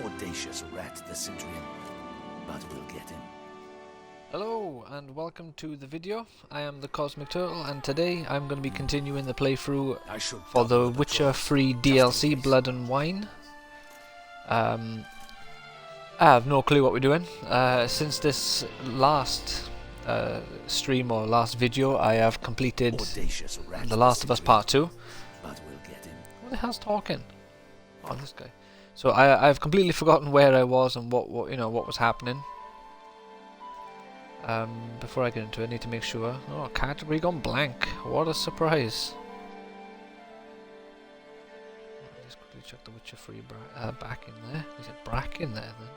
Audacious rat, the Centurion. But we'll get him. Hello and welcome to the video. I am the Cosmic Turtle and today I'm going to be continuing the playthrough for the Witcher free DLC Blood and Wine. I have no clue what we're doing. Since this last stream or last video I have completed The Last of Us Part 2. But we'll get him. Who the hell's talking? Oh, this guy. So I've completely forgotten where I was and what was happening. Before I get into it, I need to make sure. Oh, category gone blank. What a surprise. I'll just quickly check the Witcher free back in there. Is it back in there then?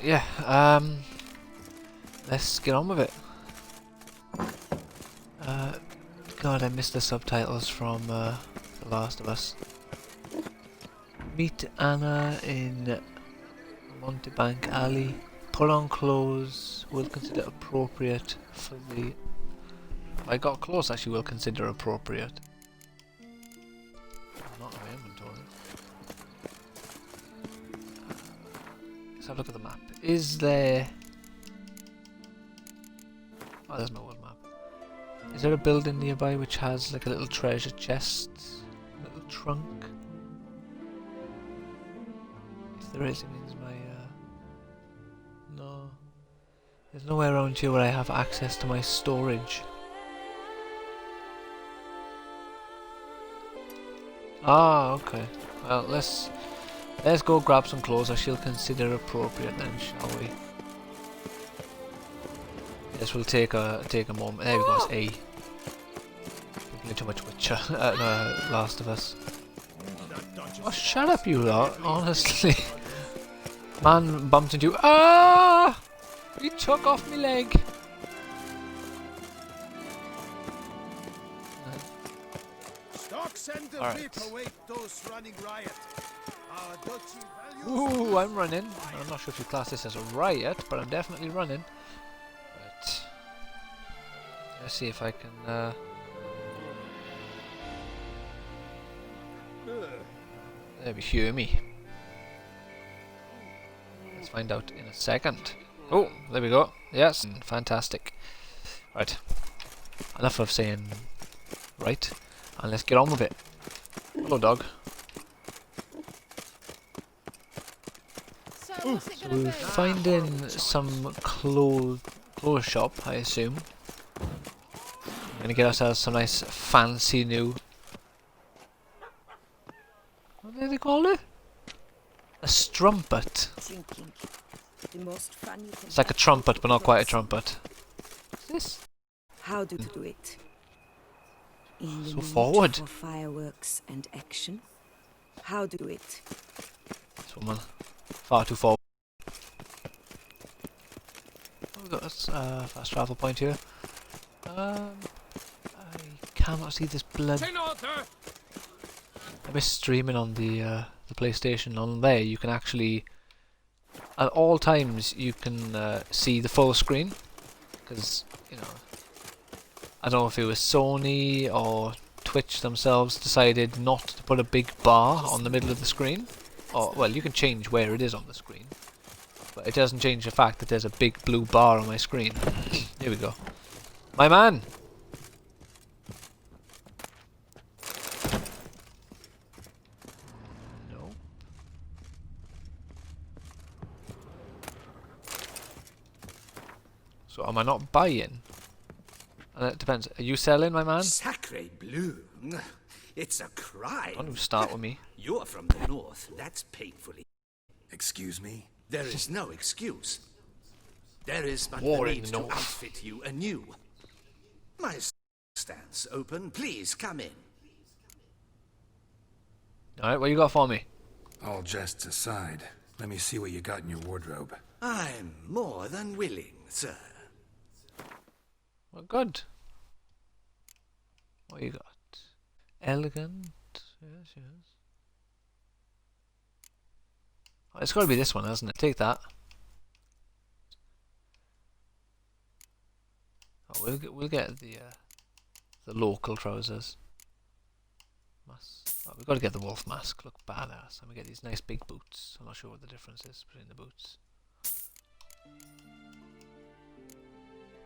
Yeah, let's get on with it. God, I missed the subtitles from The Last of Us. Meet Anna in Montebank Alley. Put on clothes. Will consider appropriate for the... I got clothes actually will consider appropriate. Not in my inventory. Let's have a look at the map. Is there... Oh, there's my world map. Is there a building nearby which has like a little treasure chest? A little trunk? If there is, it means my... No. There's nowhere around here where I have access to my storage. Ah, okay. Well, let's go grab some clothes I shall consider appropriate then, shall we? This will take a moment. There we go, it's A. Thinking too much Witcher. No, Last of Us. Oh, shut up, you lot, honestly. Man bumped into you. Ah! He took off my leg. Alright. Ooh, I'm running. I'm not sure if you class this as a riot, but I'm definitely running. But let's see if I can. There we hear me. Let's find out in a second. Oh, there we go. Yes, fantastic. Right. Enough of saying right, and let's get on with it. Hello, dog. So we're finding some clothes shop, I assume. We're gonna get ourselves some nice fancy new... What do they call it? A strumpet. It's like a trumpet, but not quite a trumpet. What's this? How do you do it? In the So mood forward. for fireworks and action. How do you do it? This woman. Far too forward. Oh, we've got a fast travel point here. I cannot see this blood. I miss streaming on the PlayStation. On there, you can actually, at all times, you can see the full screen. Because, you know, I don't know if it was Sony or Twitch themselves decided not to put a big bar on the middle of the screen. Or, well, you can change where it is on the screen, but it doesn't change the fact that there's a big blue bar on my screen. Here we go. My man! No. So am I not buying? And it depends. Are you selling, my man? Sacre bleu. It's a crime. Don't start with me. You're from the north. That's painfully. Excuse me? There is no excuse. There is but War the in need the to north. outfit you anew. My stands open. Please come in. Alright, what you got for me? All jests aside, let me see what you got in your wardrobe. I'm more than willing, sir. Well, good. What you got? Elegant. Yes, yes. It's got to be this one, hasn't it? Take that. Oh, we'll get the local trousers. Oh, we've got to get the wolf mask. Look badass. And we get these nice big boots. I'm not sure what the difference is between the boots.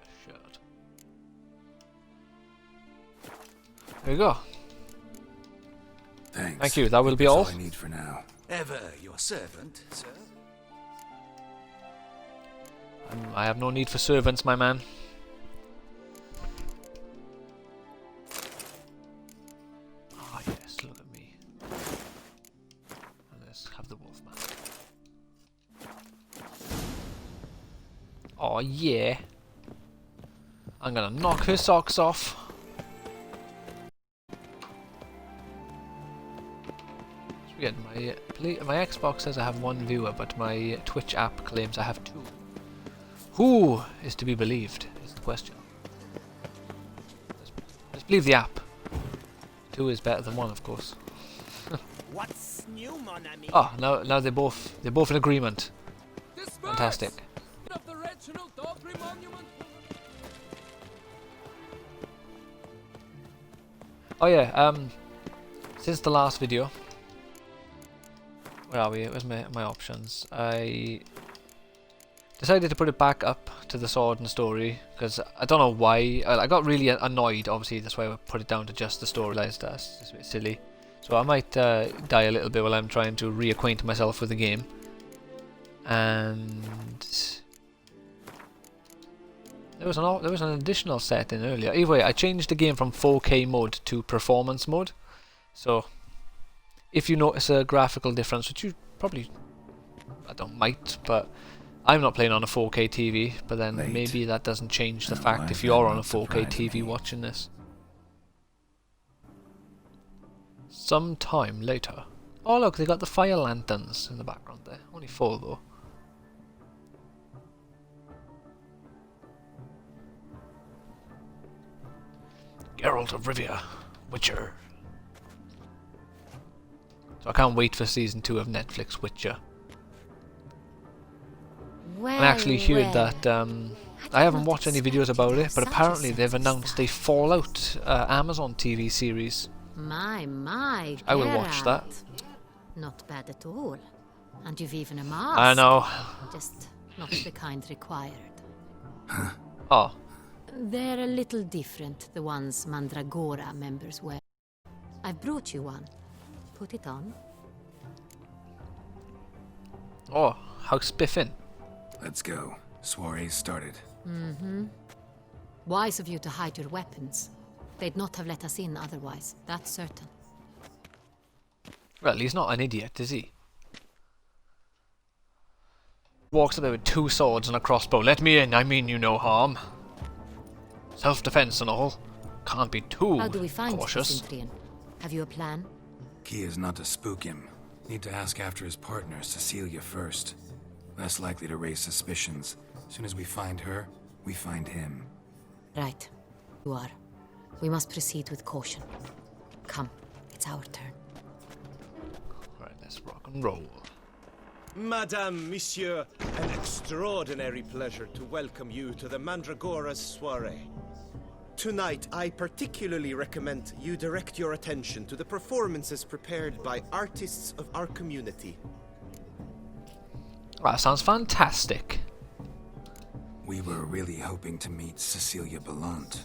A shirt. There you go. Thanks. Thank you. That will be That's all. I need for now. Ever your servant, sir. I have no need for servants, my man. Ah, yes, look at me. And let's have the wolf mask. Oh, yeah. I'm gonna knock her socks off. Weird, my Xbox says I have 1 viewer, but my Twitch app claims I have 2. Who is to be believed, is the question. Let's believe the app. 2 is better than 1, of course. What's new, mon ami? Oh, now they're both in agreement. Fantastic. Oh yeah, since the last video, where are we? Where's my options? I decided to put it back up to the sword and story because I don't know why. I got really annoyed. Obviously, that's why I put it down to just the story. That's just a bit silly. So I might die a little bit while I'm trying to reacquaint myself with the game. And there was an additional setting earlier. Anyway, I changed the game from 4K mode to performance mode. So if you notice a graphical difference, which you probably might, but I'm not playing on a 4K TV. But then maybe that doesn't change the fact if you're on a 4K TV watching this. Sometime later. Oh look, they got the fire lanterns in the background there. Only 4 though. Geralt of Rivia, Witcher. So I can't wait for season 2 of Netflix Witcher. Well, I actually heard that I haven't watched any videos about it, but apparently they've announced a Fallout Amazon TV series. My, I will watch that. Not bad at all. And you've even a mask. I know. Just not the kind required. Oh. They're a little different, the ones Mandragora members wear. I've brought you one. Put it on. Oh, how spiffing. Let's go. Soiree's started. Mm-hmm. Wise of you to hide your weapons. They'd not have let us in otherwise, that's certain. Well, he's not an idiot, is he? Walks up there with 2 swords and a crossbow. Let me in, I mean you no harm. Self-defense and all. Can't be too How do we find cautious. Centurion? Have you a plan? Key is not to spook him. Need to ask after his partner, Cecilia, first. Less likely to raise suspicions. As soon as we find her, we find him. Right. You are. We must proceed with caution. Come, it's our turn. Right, let's rock and roll. Madame, Monsieur, an extraordinary pleasure to welcome you to the Mandragora's soiree. Tonight, I particularly recommend you direct your attention to the performances prepared by artists of our community. That sounds fantastic. We were really hoping to meet Cecilia Belant.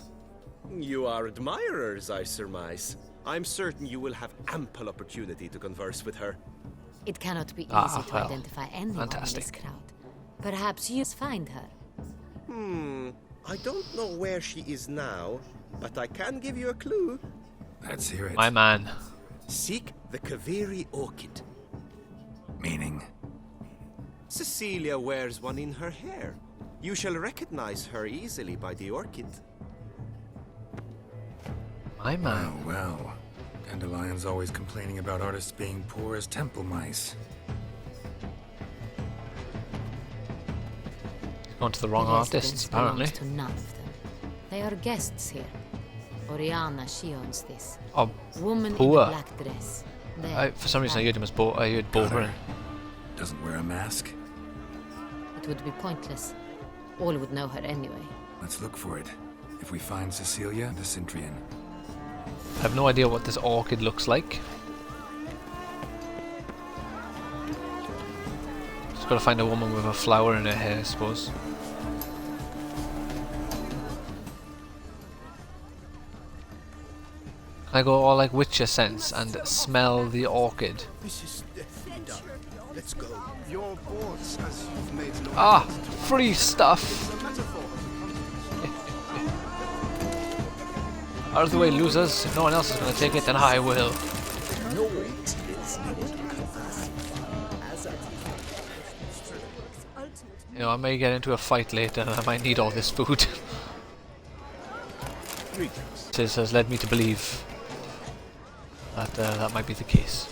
You are admirers, I surmise. I'm certain you will have ample opportunity to converse with her. It cannot be easy well, to identify anyone fantastic. in this crowd. Perhaps you find her. I don't know where she is now, but I can give you a clue. Let's hear it. My man. Seek the Kaveri orchid. Meaning? Cecilia wears one in her hair. You shall recognize her easily by the orchid. My man. Oh, well. Dandelion's always complaining about artists being poor as temple mice. Gone to the wrong The artists, residence apparently. belongs to none of them. They are guests here. Oriana, she owns this. Oh, Woman in poor. the black dress. There, For some reason I heard him as I heard Boverin. Doesn't wear a mask? It would be pointless. All would know her anyway. Let's look for it. If we find Cecilia, the Cintrian. I have no idea what this orchid looks like. Just gotta find a woman with a flower in her hair, I suppose. Can I go all like Witcher sense and smell the orchid? This is definitely done. Let's go. Your board says you've made no Ah! Free stuff! It's a metaphor. Out of the way, losers. If no one else is gonna take it, then I will. You know, I may get into a fight later and I might need all this food. This has led me to believe that that might be the case.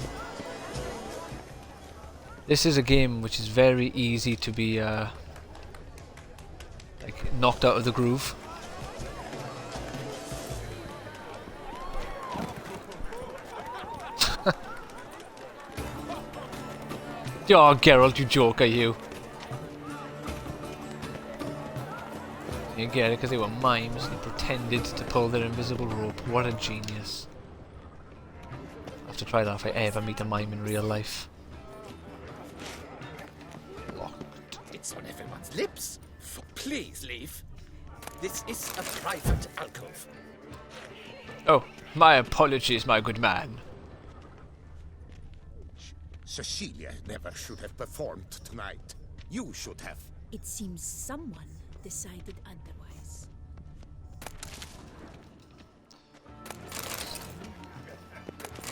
This is a game which is very easy to be like knocked out of the groove. Oh, Geralt, you joker, you. You get it because they were mimes and pretended to pull their invisible rope. What a genius. I have to try that if I ever meet a mime in real life. Locked. It's on everyone's lips. Please leave. This is a private alcove. Oh, my apologies, my good man. Cecilia never should have performed tonight. You should have. It seems someone decided otherwise.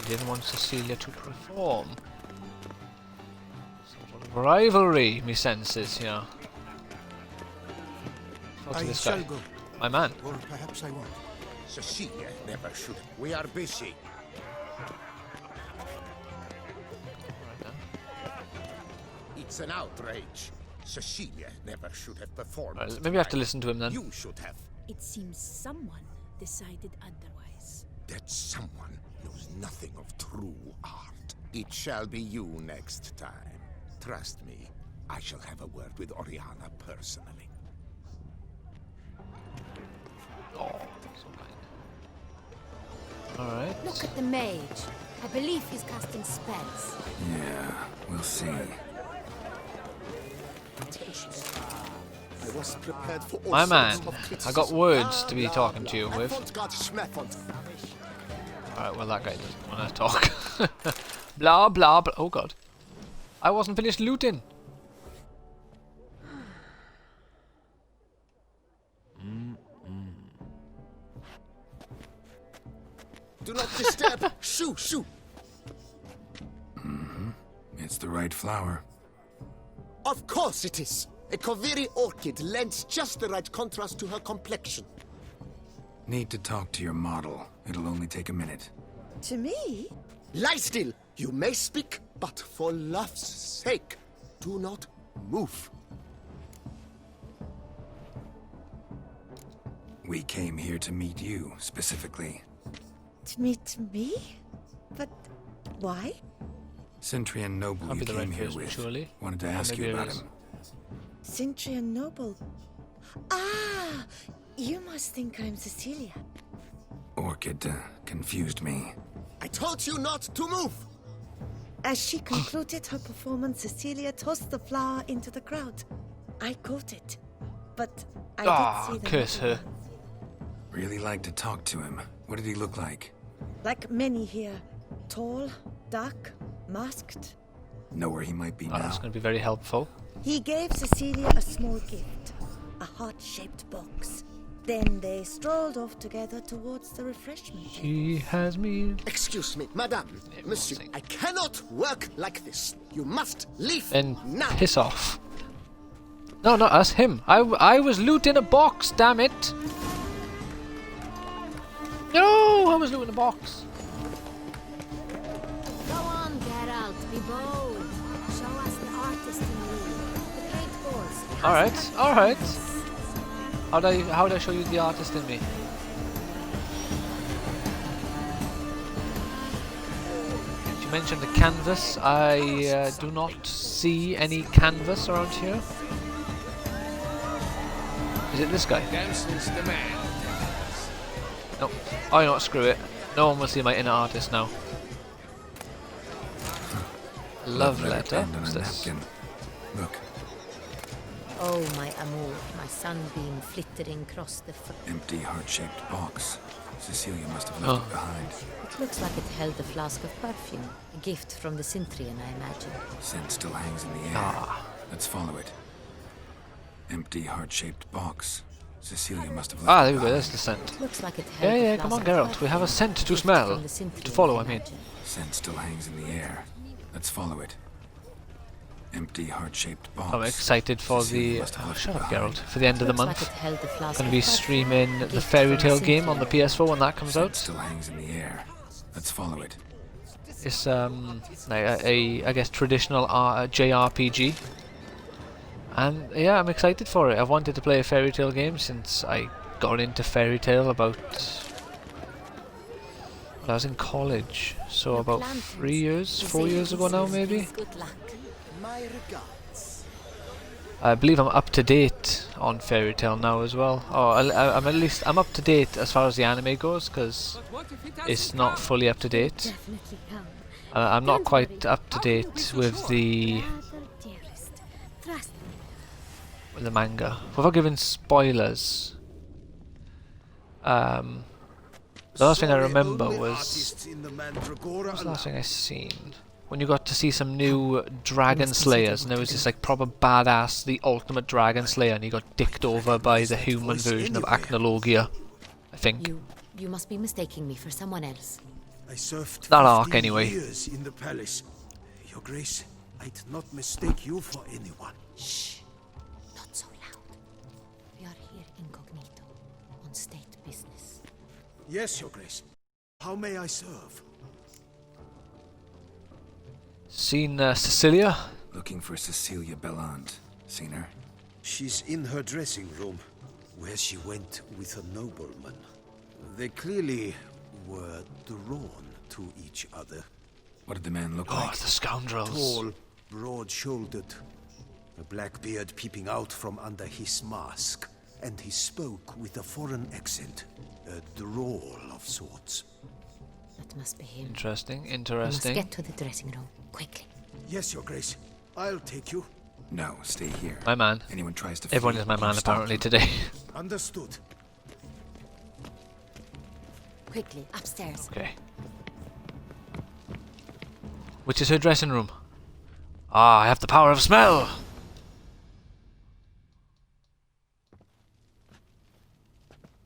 He didn't want Cecilia to perform. Some sort of rivalry, me senses, you know. Talk to I this shall guy. go. My man. Or perhaps I won't. Cecilia never should have. We are busy. It's an outrage. Cecilia never should have performed. Right, maybe I have to listen to him then. You should have. It seems someone decided otherwise. That someone knows nothing of true art. It shall be you next time. Trust me, I shall have a word with Oriana personally. Oh, so kind. Alright. Look at the mage. I believe he's casting spells. Yeah, we'll see. I was prepared for all My man, sorts of I criticism. got words to be talking to you with. Alright. Alright, well that guy doesn't want to talk. Blah blah blah. Oh god. I wasn't finished looting. Do not disturb. Shoo, shoo. It's the right flower. Of course it is. A Koviri orchid lends just the right contrast to her complexion. Need to talk to your model. It'll only take a minute. To me? Lie still. You may speak, but for love's sake, do not move. We came here to meet you, specifically. To meet me? But why? Cintrian Noble Can't you be the came right here person, with. surely. Wanted to Or ask maybe you it about is. him. Cintrian Noble. Ah! You must think I'm Cecilia. Orchid confused me. I told you not to move. As she concluded her performance, Cecilia tossed the flower into the crowd. I caught it, but I did see the curse middle her. one. Really like to talk to him. What did he look like? Like many here. Tall, dark, masked. Know where he might be Oh, now? that's going to be very helpful. He gave Cecilia a small gift, a heart-shaped box. Then they strolled off together towards the refreshment table. She has me. Excuse me, madame, Yeah, monsieur. nothing. I cannot work like this. You must leave Then now. piss off. No, not us, him. I was looting a box, damn it. No, I was looting a box. Go on, Geralt, be bold. Show us the artist in you. The great horse. Alright, alright. How'd I show you the artist in me? Can't you mentioned the canvas. I do not see any canvas around here. Is it this guy? No. Oh, you know what? Screw it. No one will see my inner artist now. Love letter. What's this? Look, Oh, my amour, my sunbeam flittering across the empty heart-shaped box. Cecilia must have left it behind. It looks like it held a flask of perfume. A gift from the Cintrian, I imagine. Scent still hangs in the air. Let's follow it. Empty heart-shaped box. Cecilia must have left Ah, it there we go. behind. There's the scent. Looks like it held Yeah, a yeah. flask Come on, of Geralt. We perfume. have a scent to Gift smell. from the Cintrian, To follow, I mean. imagine. Scent still hangs in the air. Let's follow it. Empty heart-shaped box. I'm excited for Cecilia the. must have Oh, left shut it up, behind. Geralt. For the end of the Looks month. like it held a flask Gonna of be perfume. streaming the Gift Fairy from Tale the game on the Cintrian. PS4 when that comes Scent out. still hangs in the air. Let's follow it. It's like a I guess traditional JRPG. And yeah, I'm excited for it. I've wanted to play a Fairy Tale game since I got into Fairy Tale about when I was in college. So about 3 years, 4 years ago now maybe. Good luck. My regards. I believe I'm up to date on Fairy Tale now as well. Oh, I'm up to date as far as the anime goes because it's not fully up to date. Definitely come. I'm not Don't quite worry. up to date with the Rather, dearest. Trust me. manga. Without giving spoilers, the last thing I remember was what was the last thing I seen? When you got to see some new Dragon Slayers, and there was this like proper badass, the ultimate Dragon Slayer, and he got dicked over by the human version of Acnologia, I think. You must be mistaking me for someone else. I served That arc 15 anyway. years in the palace. Your Grace, I'd not mistake you for anyone. Shh. Not so loud. We are here incognito, on state business. Yes, Your Grace. How may I serve? Seen Cecilia? Looking for Cecilia Belland. Seen her? She's in her dressing room, where she went with a nobleman. They clearly were drawn to each other. What did the man look Oh, like? the scoundrels. Tall, broad-shouldered, a black beard peeping out from under his mask, and he spoke with a foreign accent, a drawl of sorts. That must be him. Interesting, We must interesting. get to the dressing room, quickly. Yes, Your Grace. I'll take you. No, stay here. My man. Anyone tries to Everyone flee, is my you man stop apparently them. today. Understood. Quickly, upstairs. Okay. Which is her dressing room? Ah, I have the power of smell!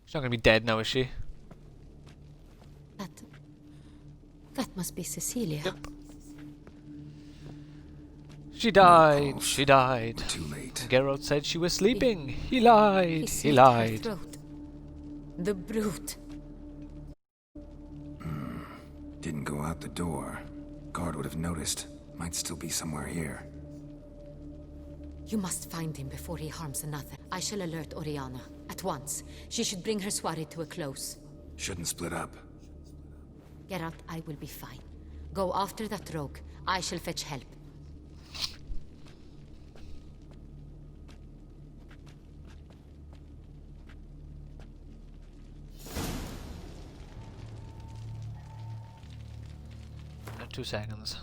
She's not gonna be dead now, is she? That must be Cecilia. Yep. She died, pulse. she died. Too late. Geralt said she was sleeping. He lied, he slit her lied. throat. The brute. Didn't go out the door. Guard would have noticed. Might still be somewhere here. You must find him before he harms another. I shall alert Oriana. At once. She should bring her soirée to a close. Shouldn't split up. Geralt, I will be fine. Go after that rogue. I shall fetch help. In 2 seconds.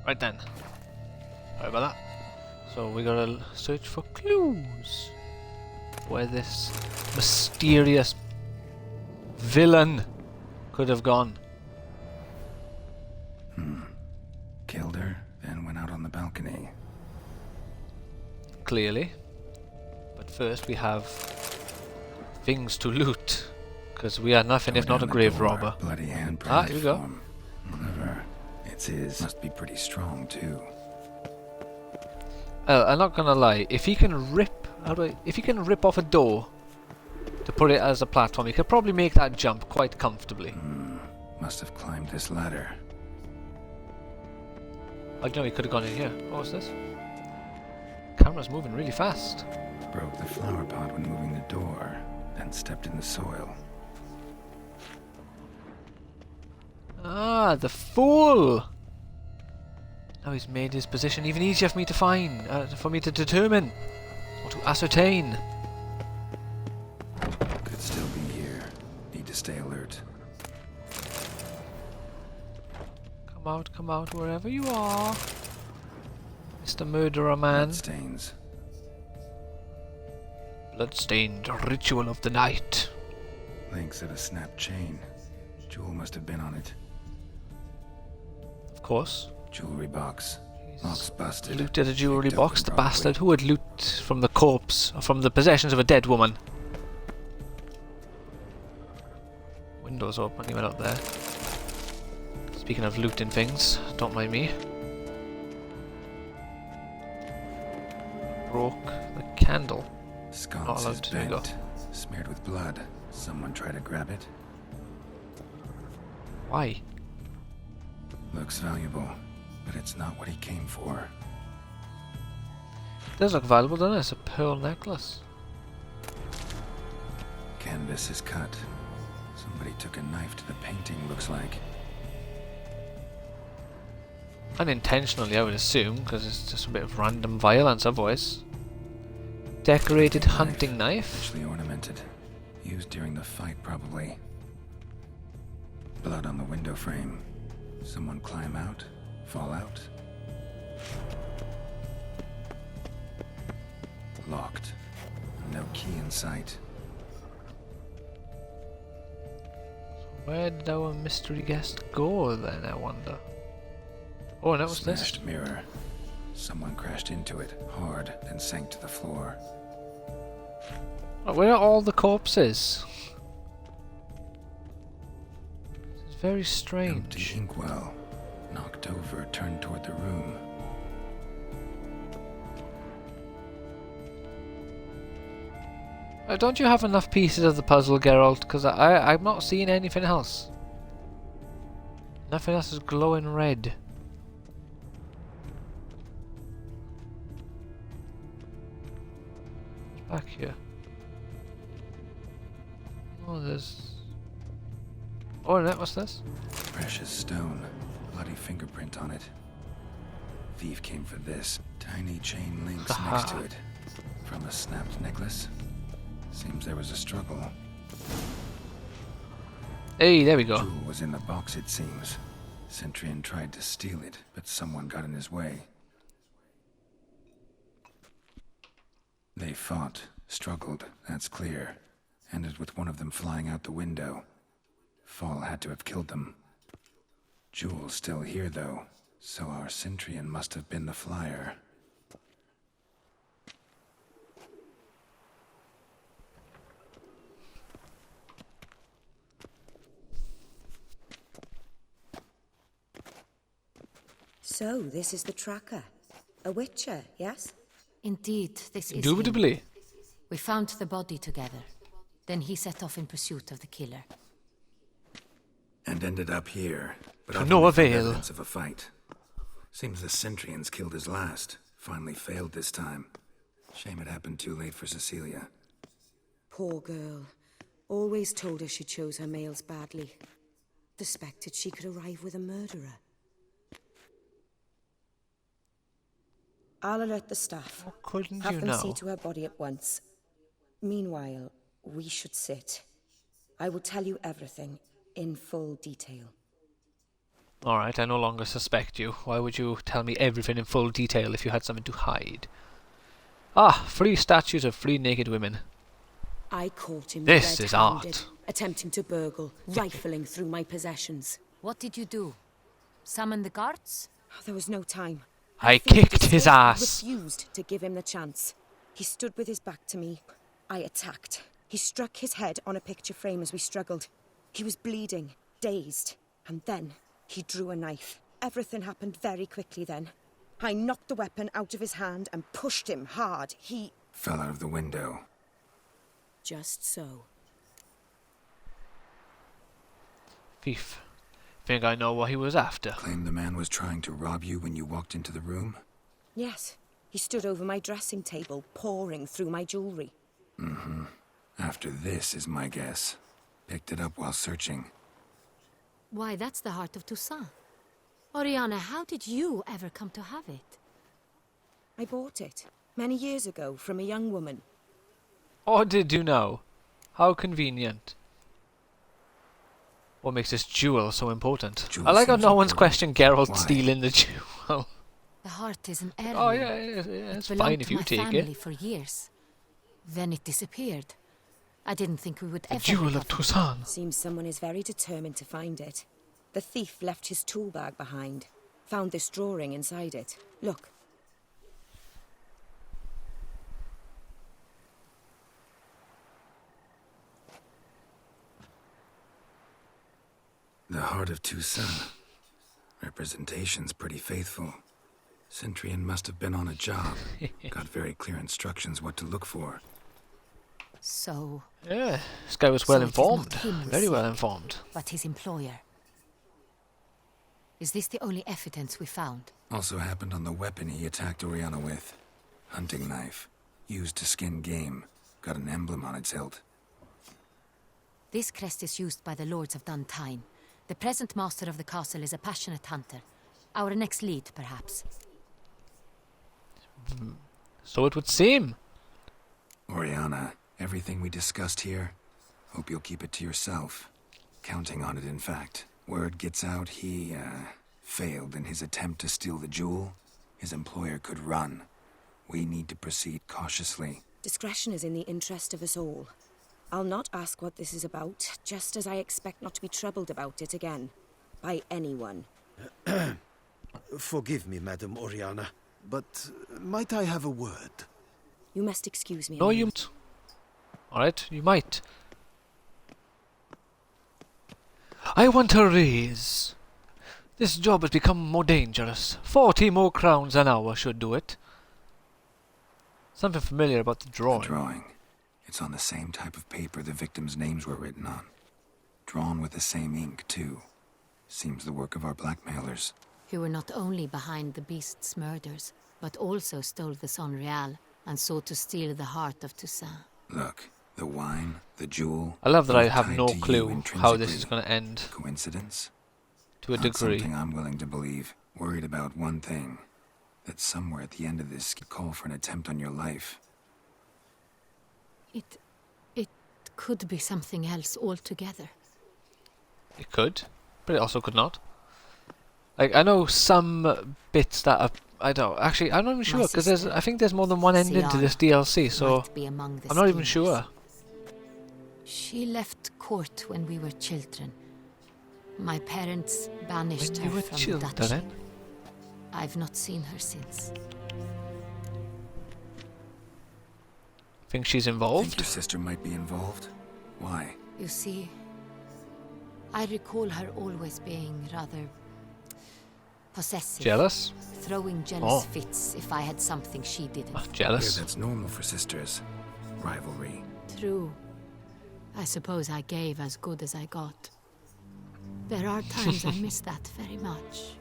Right then. Sorry about that. So we gotta search for clues. Where this mysterious villain could have gone. the balcony. Clearly. But first we have things to loot. Because we are nothing if not a grave robber. Bloody handprint. Ah, here we go. Whatever. It's his. Must be pretty strong too. I'm not gonna lie. If he can rip, if he can rip off a door to put it as a platform, he could probably make that jump quite comfortably. Must have climbed this ladder. I know he could have gone in here. What was this? Camera's moving really fast. Broke the flower pot when moving the door, then stepped in the soil. Ah, the fool! Now he's made his position even easier for me to find, for me to determine, or to ascertain. Could still be here. Need to stay alert. Come out, wherever you are, Mr. Murderer Man. Bloodstains. Bloodstained ritual of the night. Links of a snapped chain. Jewel must have been on it. Of course. Jewelry box. Lock's busted. Looted a jewelry Picked up box, and the brought bastard. away. Who would loot from the corpse, or from the possessions of a dead woman? Windows open, he went up there. Speaking of looting things, don't mind me. Broke the candle. Not Sconce allowed is to go. bent. Smeared with blood. Someone try to grab it. Why? Looks valuable, but it's not what he came for. Does look valuable, doesn't it? It's a pearl necklace. Canvas is cut. Somebody took a knife to the painting, looks like. Unintentionally, I would assume, because it's just a bit of random violence otherwise. Decorated hunting knife. Richly ornamented. Used during the fight, probably. Blood on the window frame. Someone climb out? Fall out? Locked. No key in sight. Where did our mystery guest go then, I wonder? Oh, and that was this. Smashed mirror. Someone crashed into it hard, then sank to the floor. Oh, where are all the corpses? It's very Empty strange. inkwell. Knocked over, turned toward the room. Don't you have enough pieces of the puzzle, Geralt? Because I'm not seeing anything else. Nothing else is glowing red. What's back here? Oh, there's... Oh, and what's this? Precious stone. Bloody fingerprint on it. Thief came for this. Tiny chain links next to it. From a snapped necklace. Seems there was a struggle. Hey, there we go. Jewel was in the box, it seems. Centurion tried to steal it, but someone got in his way. They fought, struggled, that's clear. Ended with one of them flying out the window. Fall had to have killed them. Jewel's still here, though, so our Centurion must have been the flyer. So, this is the tracker. A witcher, yes? Indeed, this is him. Indubitably. We found the body together. Then he set off in pursuit of the killer. And ended up here, but To I've no only found avail. evidence of a fight. Seems the Centurions killed his last. Finally failed this time. Shame it happened too late for Cecilia. Poor girl. Always told her she chose her males badly. Suspected she could arrive with a murderer. I'll alert the staff. How couldn't Have you them see know? to her body at once. Meanwhile, we should sit. I will tell you everything in full detail. Alright, I no longer suspect you. Why would you tell me everything in full detail if you had something to hide? Ah, 3 statues of 3 naked women. I caught him This is red-handed, art. attempting to burgle, rifling through my possessions. What did you do? Summon the guards? There was no time. I think kicked his Smith ass. refused to give him the chance. He stood with his back to me. I attacked. He struck his head on a picture frame as we struggled. He was bleeding, dazed, and then he drew a knife. Everything happened very quickly then. I knocked the weapon out of his hand and pushed him hard. He Fell out of the window. Just so. Thief. Think I know what he was after. Claimed the man was trying to rob you when you walked into the room? Yes, he stood over my dressing table, pouring through my jewelry. Mm-hmm. After this is my guess. Picked it up while searching. Why, that's the heart of Toussaint. Oriana, how did you ever come to have it? I bought it many years ago from a young woman. Oh, did you know? How convenient. What makes this jewel so important? Jewel I like how seems no one's important. questioned Geralt Why? stealing the jewel. The heart is an heirloom. Oh yeah, it's It fine belonged if to you my take family it. for years. Then it disappeared. I didn't think we would The ever jewel of recover it. Toussaint. Seems someone is very determined to find it. The thief left his tool bag behind. Found this drawing inside it. Look. The heart of Toussaint. Representation's pretty faithful. Centurion must have been on a job. Got very clear instructions what to look for. So, Yeah, this guy was well So it is informed. not him we Very seek. well informed. but his employer. Is this the only evidence we found? Also happened on the weapon he attacked Oriana with. Hunting knife. Used to skin game. Got an emblem on its hilt. This crest is used by the lords of Duntine. The present master of the castle is a passionate hunter. Our next lead, perhaps. So it would seem. Oriana, everything we discussed here, hope you'll keep it to yourself. Counting on it, in fact. Word gets out he, failed in his attempt to steal the jewel. His employer could run. We need to proceed cautiously. Discretion is in the interest of us all. I'll not ask what this is about, just as I expect not to be troubled about it again. By anyone. Forgive me, Madam Oriana, but might I have a word? You must excuse me. a No, you. moment. Alright, you might. I want a raise. This job has become more dangerous. 40 more crowns an hour should do it. Something familiar about the The drawing. drawing. It's on the same type of paper the victims' names were written on. Drawn with the same ink, too. Seems the work of our blackmailers. Who were not only behind the beast's murders, but also stole the Son Real and sought to steal the heart of Toussaint. Look, the wine, the jewel... I love that I both have tied no to you clue how this is intrinsically. going to end Coincidence? to a Not degree. something I'm willing to believe. Worried about one thing. That somewhere at the end of this call for an attempt on your life. It could be something else altogether. It could, but it also could not. Like, I know some bits that are... I don't... Actually, I'm not even sure, because sister, I think there's more than one ending to this DLC, so... Might be among the I'm not even schemers. sure. She left court when we were children. My parents banished When her you were from children, the duchy. eh? I've not seen her since. Think she's Think involved? your sister might be involved? Why? You see, I recall her always being rather possessive. Jealous? Throwing jealous Oh. fits if I had something she didn't. Oh, Here, jealous. that's normal for sisters. Rivalry. True. I suppose I gave as good as I got. There are times I miss that very much.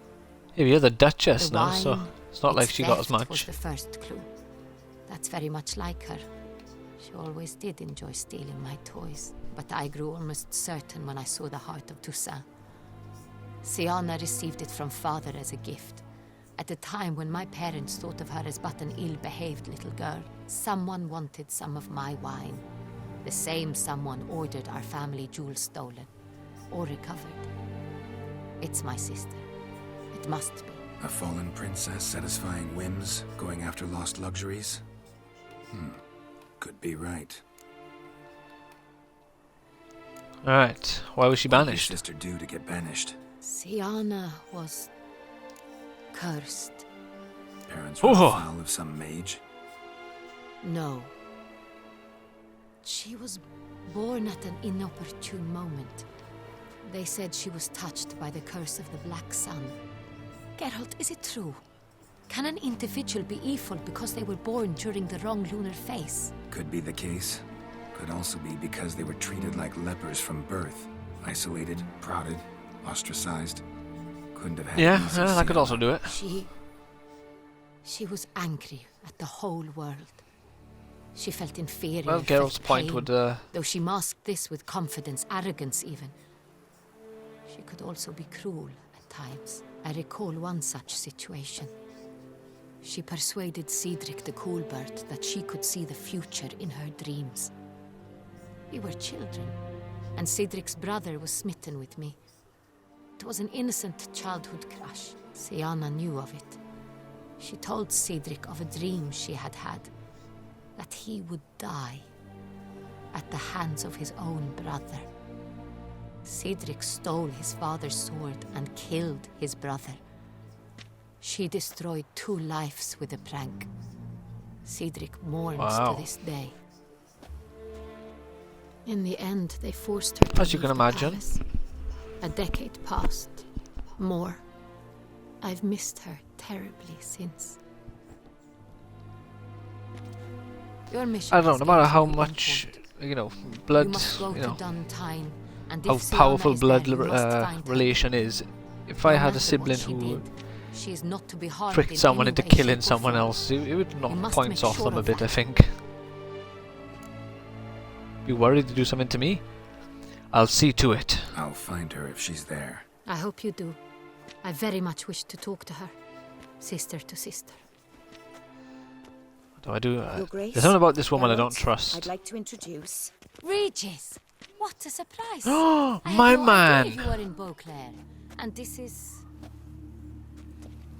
Yeah, you're the Duchess The now, so wine, it's not like its she got as theft was much. the first clue. That's very much like her. She always did enjoy stealing my toys, but I grew almost certain when I saw the heart of Toussaint. Siana received it from father as a gift. At a time when my parents thought of her as but an ill-behaved little girl, someone wanted some of my wine. The same someone ordered our family jewels stolen, or recovered. It's my sister. It must be. A fallen princess satisfying whims, going after lost luxuries? Could be right. Alright, why was she What did your banished? sister do to get banished? Siana was cursed. Parents were foul of some mage? No. She was born at an inopportune moment. They said she was touched by the curse of the Black Sun. Geralt, is it true? Can an individual be evil because they were born during the wrong lunar phase? Could be the case. Could also be because they were treated like lepers from birth. Isolated, prodded, ostracized. Couldn't have had easy that could also Sienna. do it. She was angry at the whole world. She felt inferior. Well, felt Geralt's point pain, would... though she masked this with confidence, arrogance even. She could also be cruel at times. I recall one such situation. She persuaded Cedric the Coolbird that she could see the future in her dreams. We were children, and Cedric's brother was smitten with me. It was an innocent childhood crush. Sienna knew of it. She told Cedric of a dream she had had, that he would die at the hands of his own brother. Cedric stole his father's sword and killed his brother. She destroyed 2 lives with a prank. Cedric mourns to this day. In the end, they forced her to As you can leave the imagine. palace. A decade passed. More. I've missed her terribly since. Your mission I don't know, has no matter gained how you much, import. you know, You blood, must go you to know, Duntine, and how if Sienna powerful is blood there, you must find her. relation is. If No I had matter a what sibling she who did, she is not to be harmed tricked in someone any into way, killing shape, or someone form. else, it would knock must points make off sure them a of bit, I that. think. Be worried to do something to me? I'll see to it. I'll find her if she's there. I hope you do. I very much wish to talk to her, sister to sister. What do I do? Your Grace, There's something about this woman I Geralt, don't trust. I'd like to introduce... Regis! What a surprise! Oh, I had my no man! idea you were in Beauclair. And this is...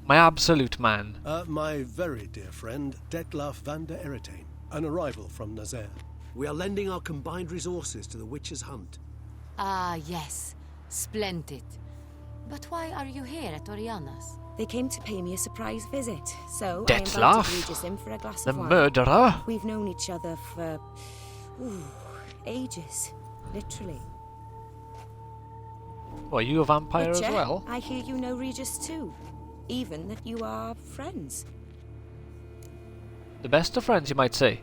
My absolute man. My very dear friend, Detlaf van der Eretain, an arrival from Nazaire. We are lending our combined resources to the witch's hunt. Ah, yes. Splendid. But why are you here at Oriana's? They came to pay me a surprise visit, so I Detlaf? invited Regis in for a glass The of wine. murderer? We've known each other for... ages. Literally. Well, are you a vampire as Witcher, well? I hear you know Regis too. Even that you are friends. The best of friends, you might say.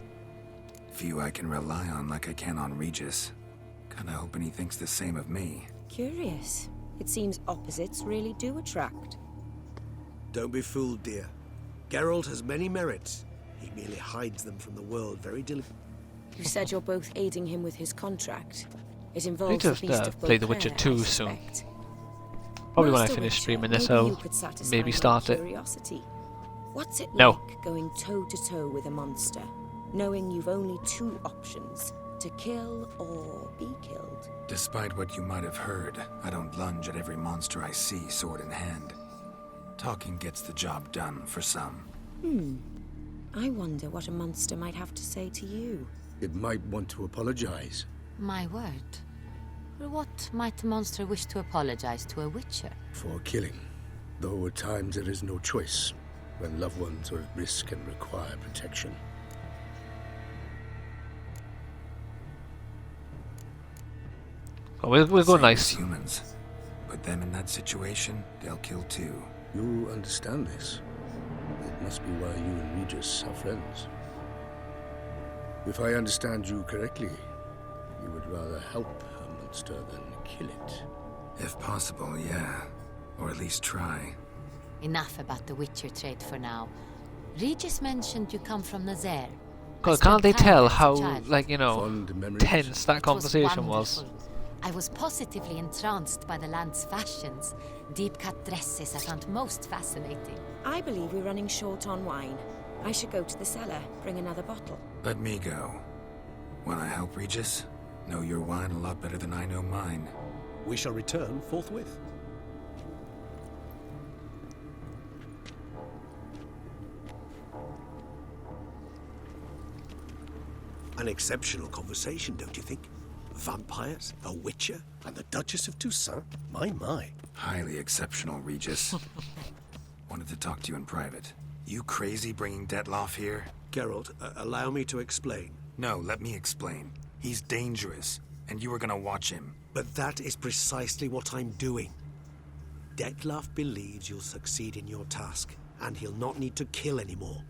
Few I can rely on like I can on Regis. Kinda hoping he thinks the same of me. Curious. It seems opposites really do attract. Don't be fooled, dear. Geralt has many merits. He merely hides them from the world very deliberately. You said you're both aiding him with his contract. It Need involves to the Beast of play The Beauclair, Witcher 2 I soon. suspect. Probably when I Master finish Witcher, streaming this, maybe I'll you could satisfy maybe my start it. curiosity. What's it No. like going toe-to-toe with a monster, knowing you've only 2 options, to kill or be killed? Despite what you might have heard, I don't lunge at every monster I see sword in hand. Talking gets the job done for some. I wonder what a monster might have to say to you. It might want to apologize. My word. For what might a monster wish to apologize to a witcher? For killing. Though at times there is no choice, when loved ones are at risk and require protection. Oh, we'll go Same as nice. humans. Put them in that situation, they'll kill too. You understand this. It must be why you and Regis are friends. If I understand you correctly, you would rather help a monster than kill it. If possible, yeah. Or at least try. Enough about the witcher trade for now. Regis mentioned you come from Nazaire. God, I can't they spent time tell there as a how, child. like, you know, Fond memories. tense that It conversation was? wonderful. I was positively entranced by the land's fashions. Deep-cut dresses I found most fascinating. I believe we're running short on wine. I should go to the cellar, bring another bottle. Let me go. Wanna help, Regis? Know your wine a lot better than I know mine. We shall return forthwith. An exceptional conversation, don't you think? Vampires, a witcher, And the Duchess of Toussaint? My. Highly exceptional, Regis. Wanted to talk to you in private. You crazy bringing Detloff here? Geralt, allow me to explain. No, let me explain. He's dangerous, and you were gonna watch him. But that is precisely what I'm doing. Dettlaff believes you'll succeed in your task, and he'll not need to kill anymore.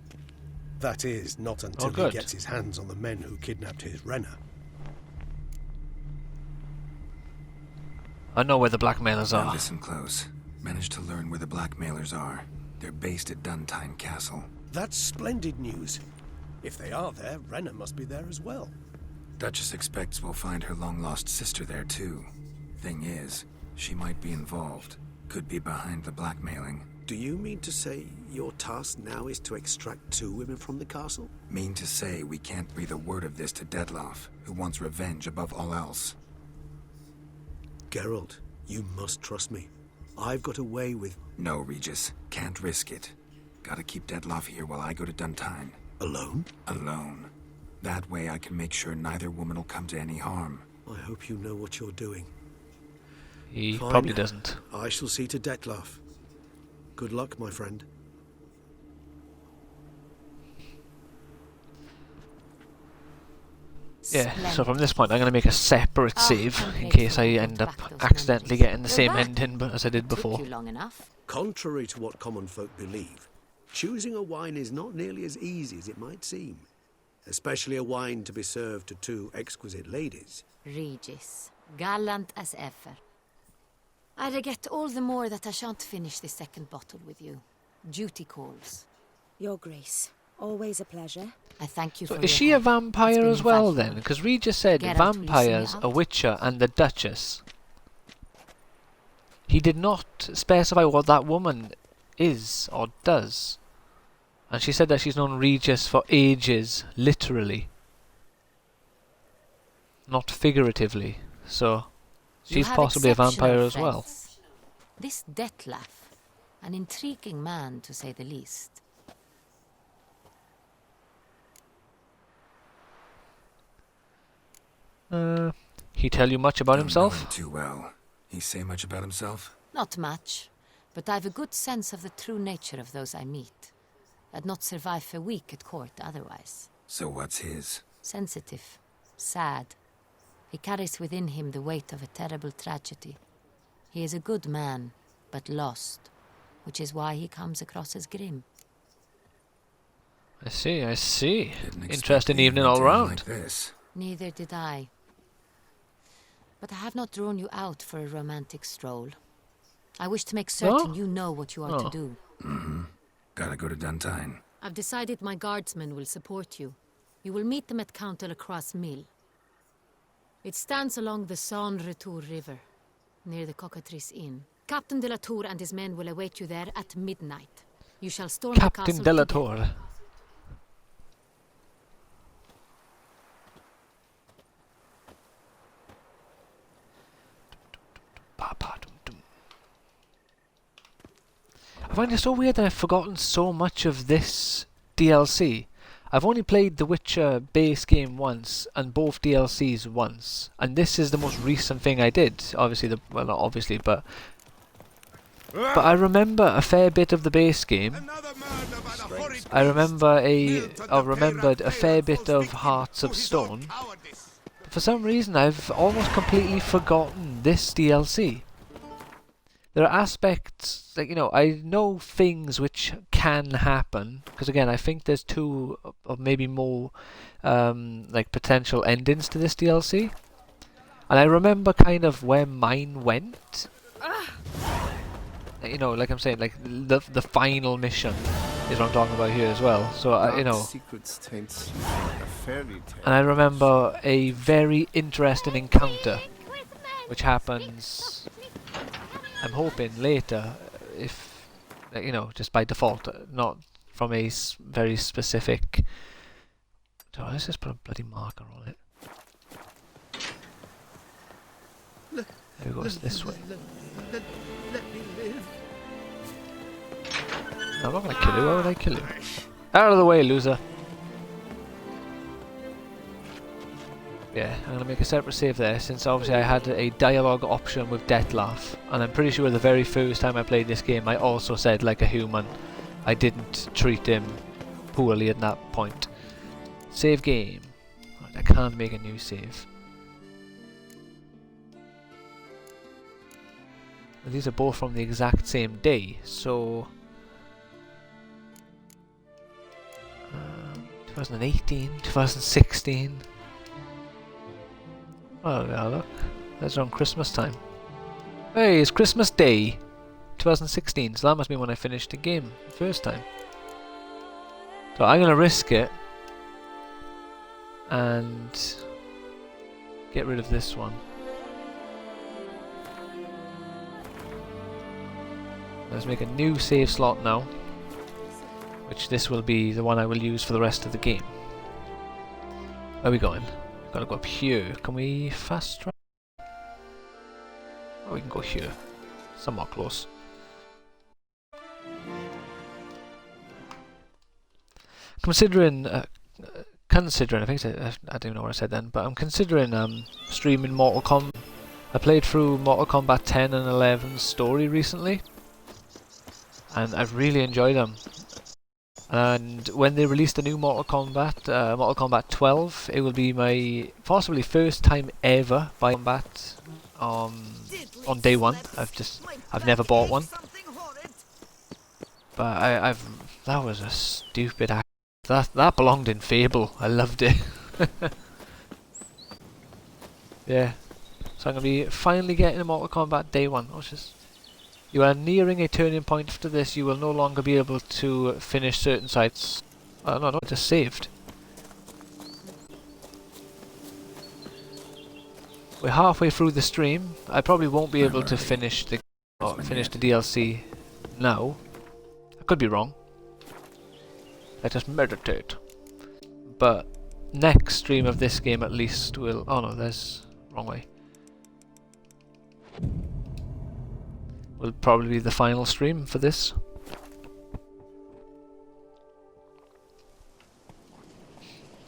That is, not until he gets his hands on the men who kidnapped his Renner. I know where the blackmailers Now are. listen close. Managed to learn where the blackmailers are. They're based at Duntine Castle. That's splendid news. If they are there, Renner must be there as well. Duchess expects we'll find her long-lost sister there, too. Thing is, she might be involved. Could be behind the blackmailing. Do you mean to say your task now is to extract 2 women from the castle? Mean to say we can't breathe a word of this to Detloff, who wants revenge above all else. Geralt, you must trust me. I've got away with... No, Regis. Can't risk it. Gotta keep Detloff here while I go to Duntine. Alone? Alone. That way I can make sure neither woman will come to any harm. I hope you know what you're doing. He Fine. probably doesn't. I shall see to Detlaff. Good luck, my friend. Yeah, so from this point I'm going to make a separate save in case I end up accidentally getting the same ending as I did before. Contrary to what common folk believe, choosing a wine is not nearly as easy as it might seem. Especially a wine to be served to 2 exquisite ladies. Regis, gallant as ever. I regret all the more that I shan't finish the second bottle with you. Duty calls. Your Grace, always a pleasure. I thank you So for is your she a help. vampire It's as been well invaluable. then? Because Regis said Geralt, will you see me vampires, a out? witcher and the Duchess. He did not specify what that woman is or does. And she said that she's known Regis for ages, literally. Not figuratively. So You she's have possibly a vampire exceptional as well. friends. This Detlaff, an intriguing man to say the least. He tell you much about Don't know himself? him too well. He say much about himself? Not much, but I've a good sense of the true nature of those I meet. I'd not survive a week at court otherwise. So what's his? Sensitive, sad. He carries within him the weight of a terrible tragedy. He is a good man, but lost, which is why he comes across as grim. I see, I see. Didn't expect Interesting the evening evening all to end round. like this. Neither did I. But I have not drawn you out for a romantic stroll. I wish to make certain you know what you are to do. Mm-hmm. Gotta go to Duntine. I've decided my guardsmen will support you. You will meet them at Count Delacroix' mill. It stands along the Saône Retour River, near the Cockatrice Inn. Captain de la Tour and his men will await you there at midnight. You shall storm the Captain castle de la together. Tour. I find it so weird that I've forgotten so much of this DLC. I've only played the Witcher base game once and both DLCs once, and this is the most recent thing I did. Obviously, well, not obviously, but I remember a fair bit of the base game. I remembered a fair bit of Hearts of Stone. For some reason, I've almost completely forgotten this DLC. There are aspects, like, you know, I know things which can happen, because again, I think there's 2 or maybe more, like, potential endings to this DLC. And I remember kind of where mine went. You know, like I'm saying, like, the final mission is what I'm talking about here as well. So, you know, and I remember a very interesting encounter, which happens, I'm hoping, later, if, you know, just by default, not from a very specific... So let's just put a bloody marker on it. There we go, it's this way. Let me live. No, I'm not going to kill you, why would I kill you? Out of the way, loser! Yeah, I'm going to make a separate save there, since obviously I had a dialogue option with Detlaff, and I'm pretty sure the very first time I played this game I also said like a human, I didn't treat him poorly at that point. Save game. Right, I can't make a new save. And these are both from the exact same day, so 2018, 2016. Oh yeah, look, that's around Christmas time. Hey, it's Christmas Day, 2016. So that must be when I finished the game the first time. So I'm gonna risk it and get rid of this one. Let's make a new save slot now, which this will be the one I will use for the rest of the game. Where are we going? Gotta go up here. Can we fast travel? Oh, we can go here. Somewhat close. Considering, I think I don't even know what I said then, but I'm considering streaming Mortal Kombat. I played through Mortal Kombat 10 and 11's story recently, and I've really enjoyed them. And when they release the new Mortal Kombat 12, it will be my possibly first time ever buying combat on day one. I've never bought one, but that was a stupid act. That belonged in Fable. I loved it. Yeah, so I'm gonna be finally getting a Mortal Kombat day one. You are nearing a turning point after this. You will no longer be able to finish certain sites. Oh no, I just saved. We're halfway through the stream. I probably won't be able to finish the DLC now. I could be wrong. Let us meditate. But next stream of this game at least will... Oh no, there's... wrong way. Will probably be the final stream for this.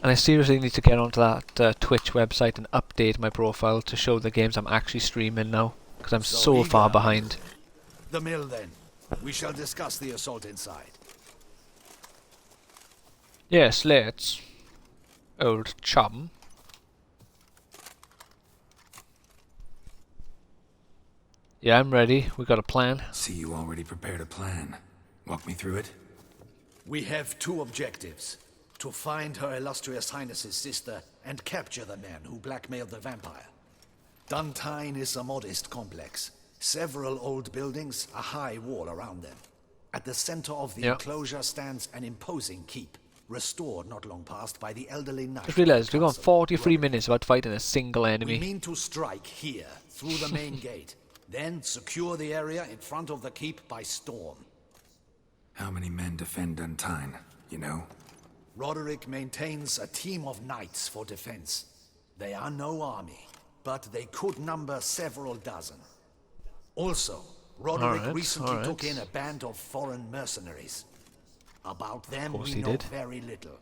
And I seriously need to get onto that Twitch website and update my profile to show the games I'm actually streaming now, because I'm so far behind. The mill then. We shall discuss the assault inside. Yes, let's. Old chum. Yeah, I'm ready. We got a plan. See, you already prepared a plan. Walk me through it. We have two objectives. To find Her Illustrious Highness's sister and capture the man who blackmailed the vampire. Duntine is a modest complex. Several old buildings, a high wall around them. At the center of the enclosure stands an imposing keep, restored not long past by the elderly knight. Just realised we've gone 43 minutes without fighting a single enemy. We mean to strike here, through the main gate. Then secure the area in front of the keep by storm. How many men defend Duntine, you know? Roderick maintains a team of knights for defense. They are no army, but they could number several dozen. Also, Roderick recently took in a band of foreign mercenaries. About them we know very little.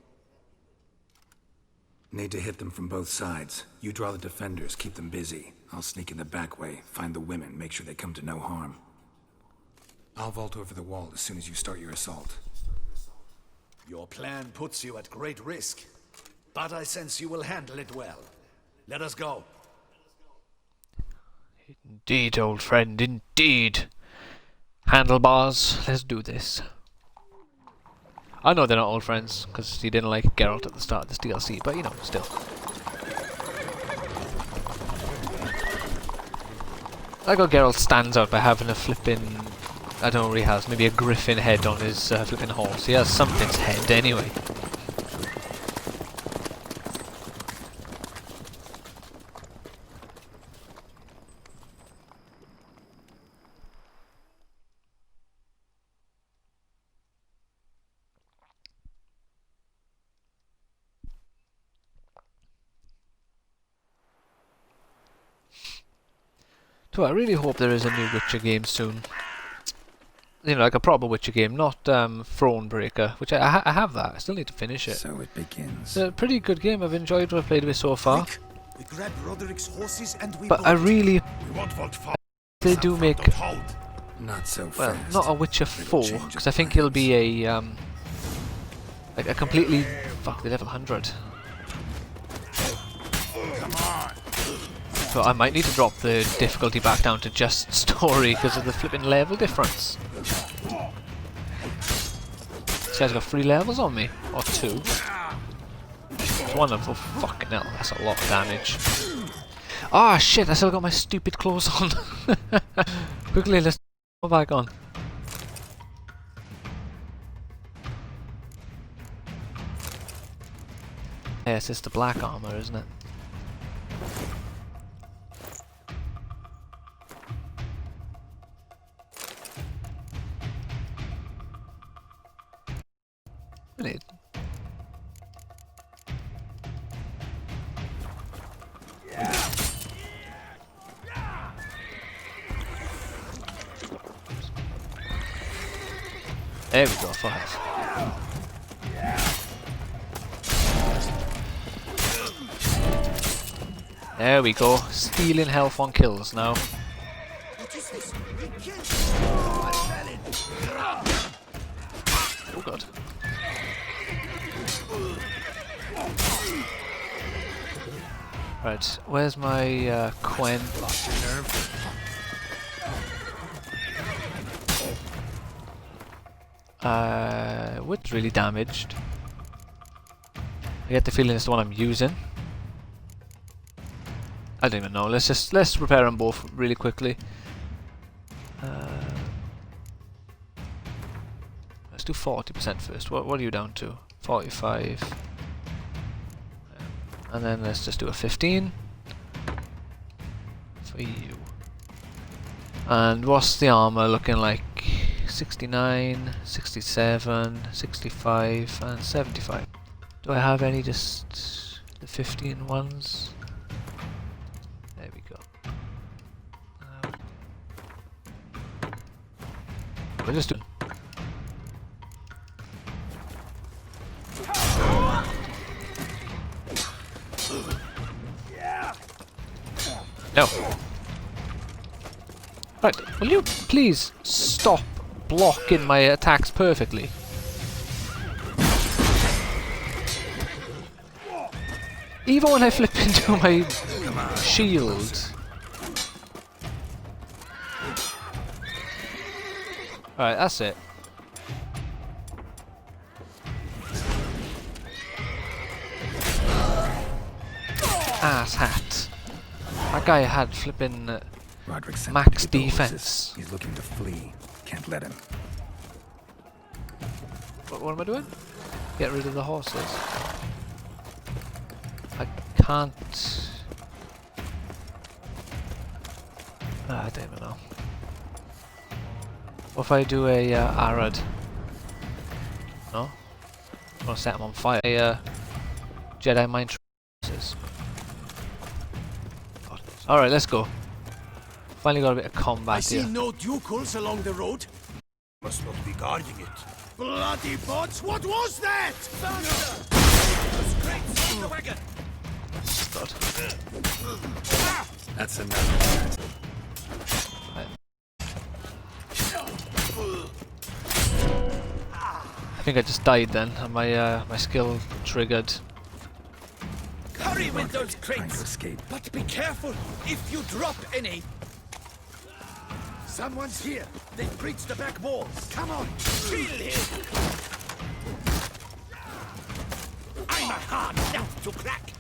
Need to hit them from both sides. You draw the defenders, keep them busy. I'll sneak in the back way, find the women, make sure they come to no harm. I'll vault over the wall as soon as you start your assault. Your plan puts you at great risk, but I sense you will handle it well. Let us go. Indeed, old friend, indeed. Handlebars, let's do this. I know they're not old friends, because he didn't like Geralt at the start of this DLC, but you know, still. I got Geralt stands out by having a flipping... I don't know what he has, maybe a griffin head on his flipping horse. He has something's head anyway. So I really hope there is a new Witcher game soon. You know, like a proper Witcher game, not Thronebreaker, which I have that. I still need to finish it. So it begins. It's a pretty good game. I've enjoyed what I've played with so far. We grab Roderick's horses and we But I really... They do make Not so well, fast. not a Witcher 4, because I think he'll be a like a completely fuck the level 100. Come on. So I might need to drop the difficulty back down to just story because of the flipping level difference. This guy's got 3 levels on me, or 2. There's one of them. Fucking hell, that's a lot of damage. Ah, shit! I still got my stupid clothes on. Quickly, let's go back on. Yes, it's the black armor, isn't it? Minute. There we go, 5. There we go, stealing health on kills now. Oh god. Right, where's my Quen? Lost your nerve? What's really damaged? I get the feeling it's the one I'm using. I don't even know. Let's repair them both really quickly. Let's do 40% first. What are you down to? 45. And then let's just do a 15 for you. And what's the armor looking like? 69, 67, 65, and 75. Do I have any just the 15 ones? There we go. We'll just do. No. Right, will you please stop blocking my attacks perfectly? Even when I flip into my shield. Alright, that's it. Ass hat. That guy had flipping max defense. He's looking to flee. Can't let him. What am I doing? Get rid of the horses. I can't. I don't even know. What if I do a Arad? No? I'm gonna set him on fire. A Jedi mind traces. Alright, let's go. Finally got a bit of combat here. I see no ducals along the road. Must not be guarding it. Bloody bots! What was that? Those crates on the wagon! God. That's enough. I think I just died then, and my skill triggered. Hurry with those Trying to crates! escape. But be careful if you drop any! Someone's here. They've breached the back walls. Come on. Kill him! I'm a hard nut to crack!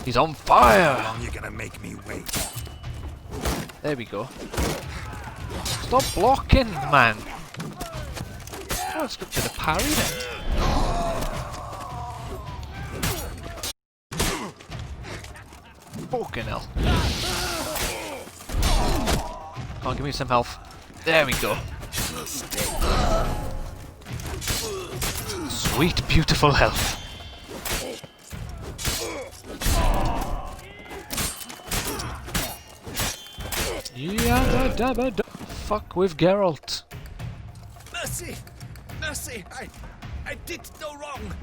He's on fire! How long you gonna make me wait? There we go. Stop blocking, man! Oh, let's go to the parry then. Fucking hell. Come on, give me some health. There we go. Sweet, beautiful health. Yabba dabba da. Fuck with Geralt. Mercy! Mercy! I did no wrong!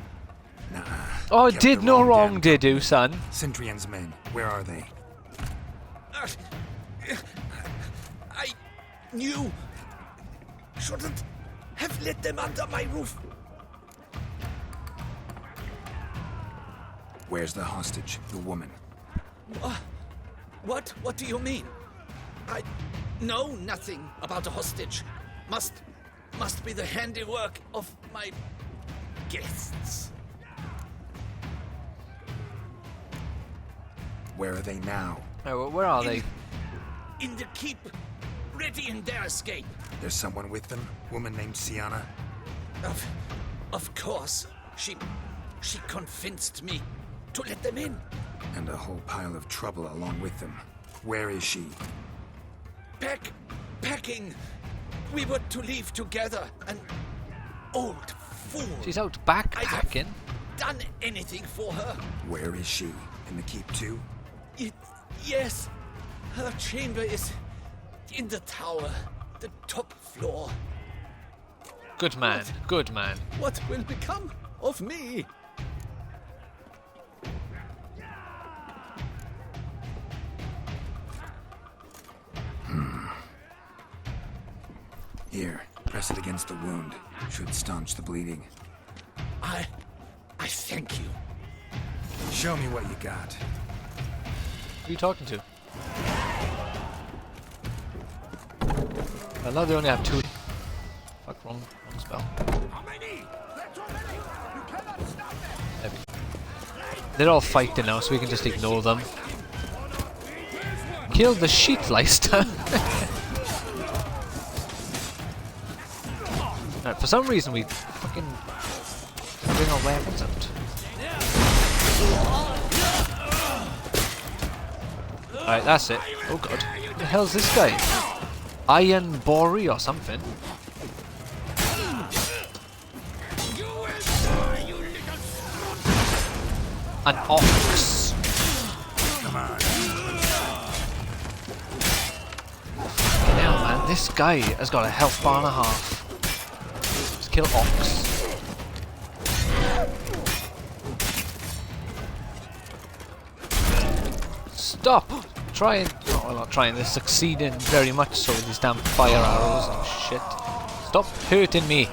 Nah. Oh, kept did the no wrong wrong, damn did you, company. son? Centrion's men, where are they? I knew. Shouldn't have let them under my roof. Where's the hostage, the woman? What? What do you mean? I know nothing about a hostage. Must be the handiwork of my guests. Where are they now? Oh, where are they? In the keep, ready in their escape. There's someone with them? Woman named Sienna? Of course. She convinced me to let them in. And a whole pile of trouble along with them. Where is she? Packing. We were to leave together. An old fool. She's out backpacking. I've done anything for her. Where is she? In the keep too? Yes. Her chamber is in the tower. The top floor. Good man. Good man. What will become of me? Here, press it against the wound. Should staunch the bleeding. I thank you. Show me what you got. Who are you talking to? Well, now they only have 2. Fuck, wrong spell. There we go. They're all fighting now, so we can just ignore them. Kill the Sheetleister. Right, for some reason we fucking bring our weapons out. Alright, that's it. Oh god. What the hell's this guy? Iron Bori or something. An ox. Come on. Fucking hell, man. This guy has got a health bar and a half. Let's kill ox. Stop! Trying. Oh, well, not trying. They're succeeding very much so with these damn fire arrows and shit. Stop hurting me.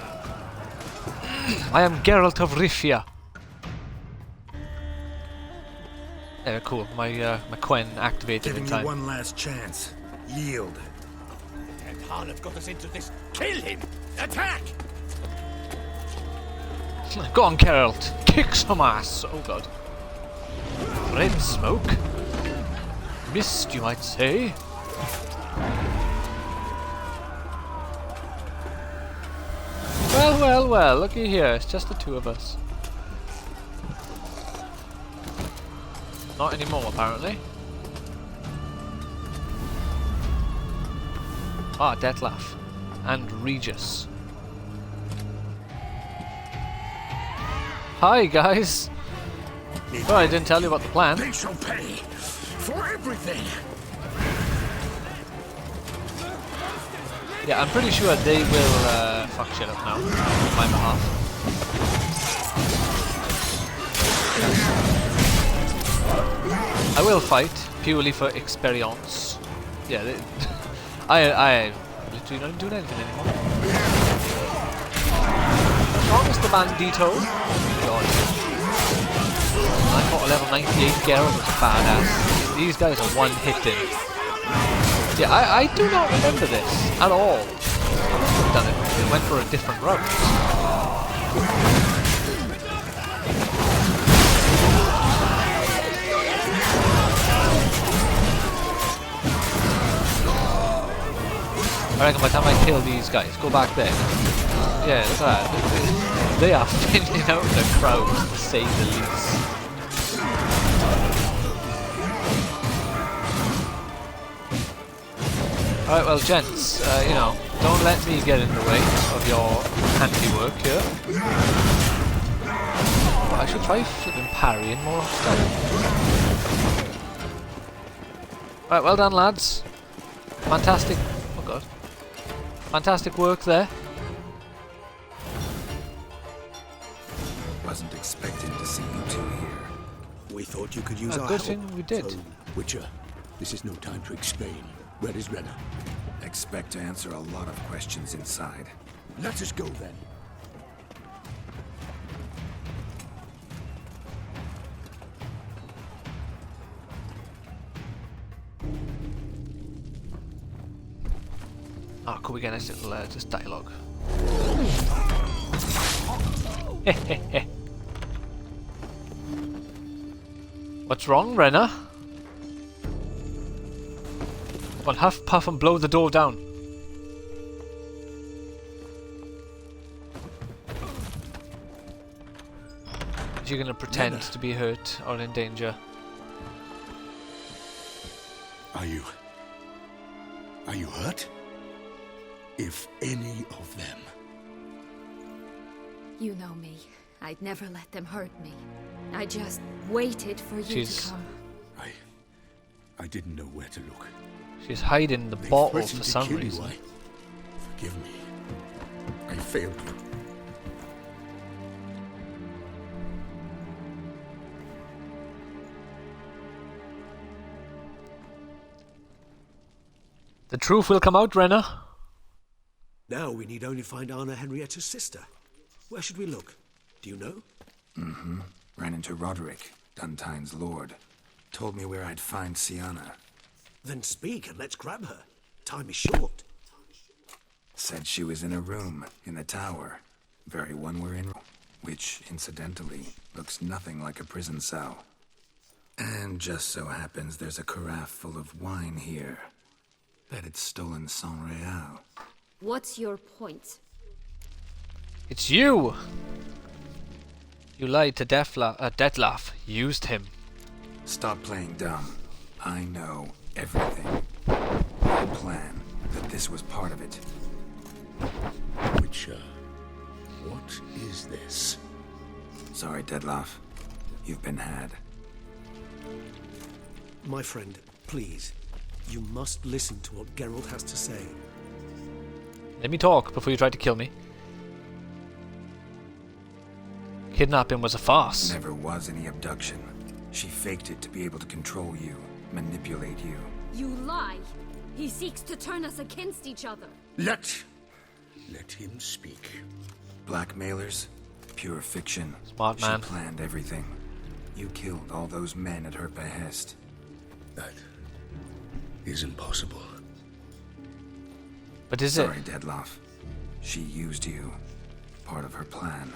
I am Geralt of Rivia. There, cool. My Quen activated Giving in you time. one last chance. Yield. And Harlot got us into this. Kill him! Attack! Go on, Geralt. Kick some ass. Oh god. Red smoke. Mist, you might say. Well, well, well. Looky here. It's just the 2 of us. Not anymore, apparently. Ah, Detlef. And Regis. Hi, guys. Oh, I didn't tell you about the plan. They shall pay for everything. Yeah, I'm pretty sure they will fuck shit up now on my behalf. I will fight purely for experience. Yeah, I literally not doing anything anymore. Oh, Mr. Bandito. God. I got a level 98 Geralt was badass. These guys are one-hitting. Yeah, I do not remember this at all. I must have done it. It went for a different route. I reckon by the time I kill these guys, go back there. Yeah, look at that. They are thinning out the crowd, to say the least. Alright, well, gents, you know, don't let me get in the way of your handiwork here. But I should try flipping parrying more often. Alright, well done, lads. Fantastic. Oh god. Fantastic work there. Wasn't expecting to see you two here. We thought you could use A our good help. thing we did. So, Witcher, This is no time to explain. Where is Rena? Expect to answer a lot of questions inside. Let us go then. Oh, could we get a nice little just dialogue? What's wrong, Rena? Well, huff, puff, and blow the door down. Is she gonna pretend to be hurt or in danger? Are you hurt? If any of them. You know me. I'd never let them hurt me. I just waited for you to come. I didn't know where to look. She's hiding the bottle for some reason. Forgive me. I failed you. The truth will come out, Rena. Now we need only find Anna Henrietta's sister. Where should we look? Do you know? Mm-hmm. Ran into Roderick, Duntine's lord. Told me where I'd find Sienna. Then speak and let's grab her. Time is short. Said she was in a room in the tower. Very one we're in, which, incidentally, looks nothing like a prison cell. And just so happens there's a carafe full of wine here. Bet it's stolen Sans Real. What's your point? It's you! You lied to Detlef. Used him. Stop playing dumb. I know everything. My plan, that this was part of it. Witcher, what is this? Sorry, Detlef. You've been had. My friend, please. You must listen to what Geralt has to say. Let me talk before you try to kill me. Kidnapping was a farce. Never was any abduction. She faked it to be able to control you, manipulate you. You lie! He seeks to turn us against each other. Let him speak. Blackmailers? Pure fiction. Smart man. She planned everything. You killed all those men at her behest. That is impossible. But is Sorry, Detlef. She used you. Part of her plan.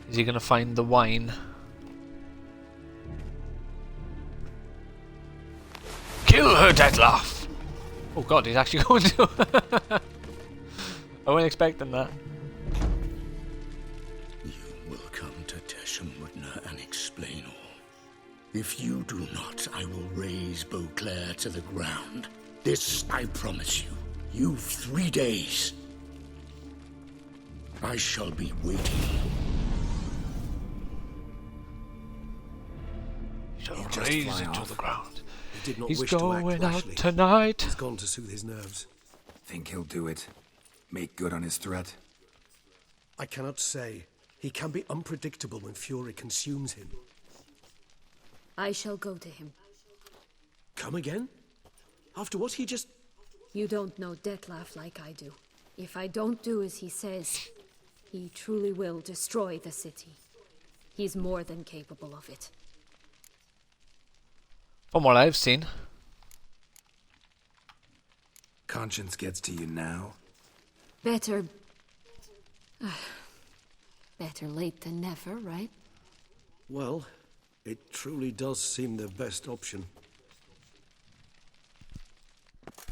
Is he gonna find the wine? Kill her, Detlef! Oh god, he's actually going to. I wasn't expecting that. You will come to Teshumudna and explain all. If you do not, I will raze Beauclair to the ground. This I promise you. You've 3 days. I shall be waiting. Raise it to the ground. He did not He's wish to going act out rashly. tonight. He's gone to soothe his nerves. Think he'll do it? Make good on his threat? I cannot say. He can be unpredictable when fury consumes him. I shall go to him. Come again? After what he just... You don't know Detlef like I do. If I don't do as he says, he truly will destroy the city. He's more than capable of it. From what I've seen. Conscience gets to you now? Better late than never, right? Well, it truly does seem the best option.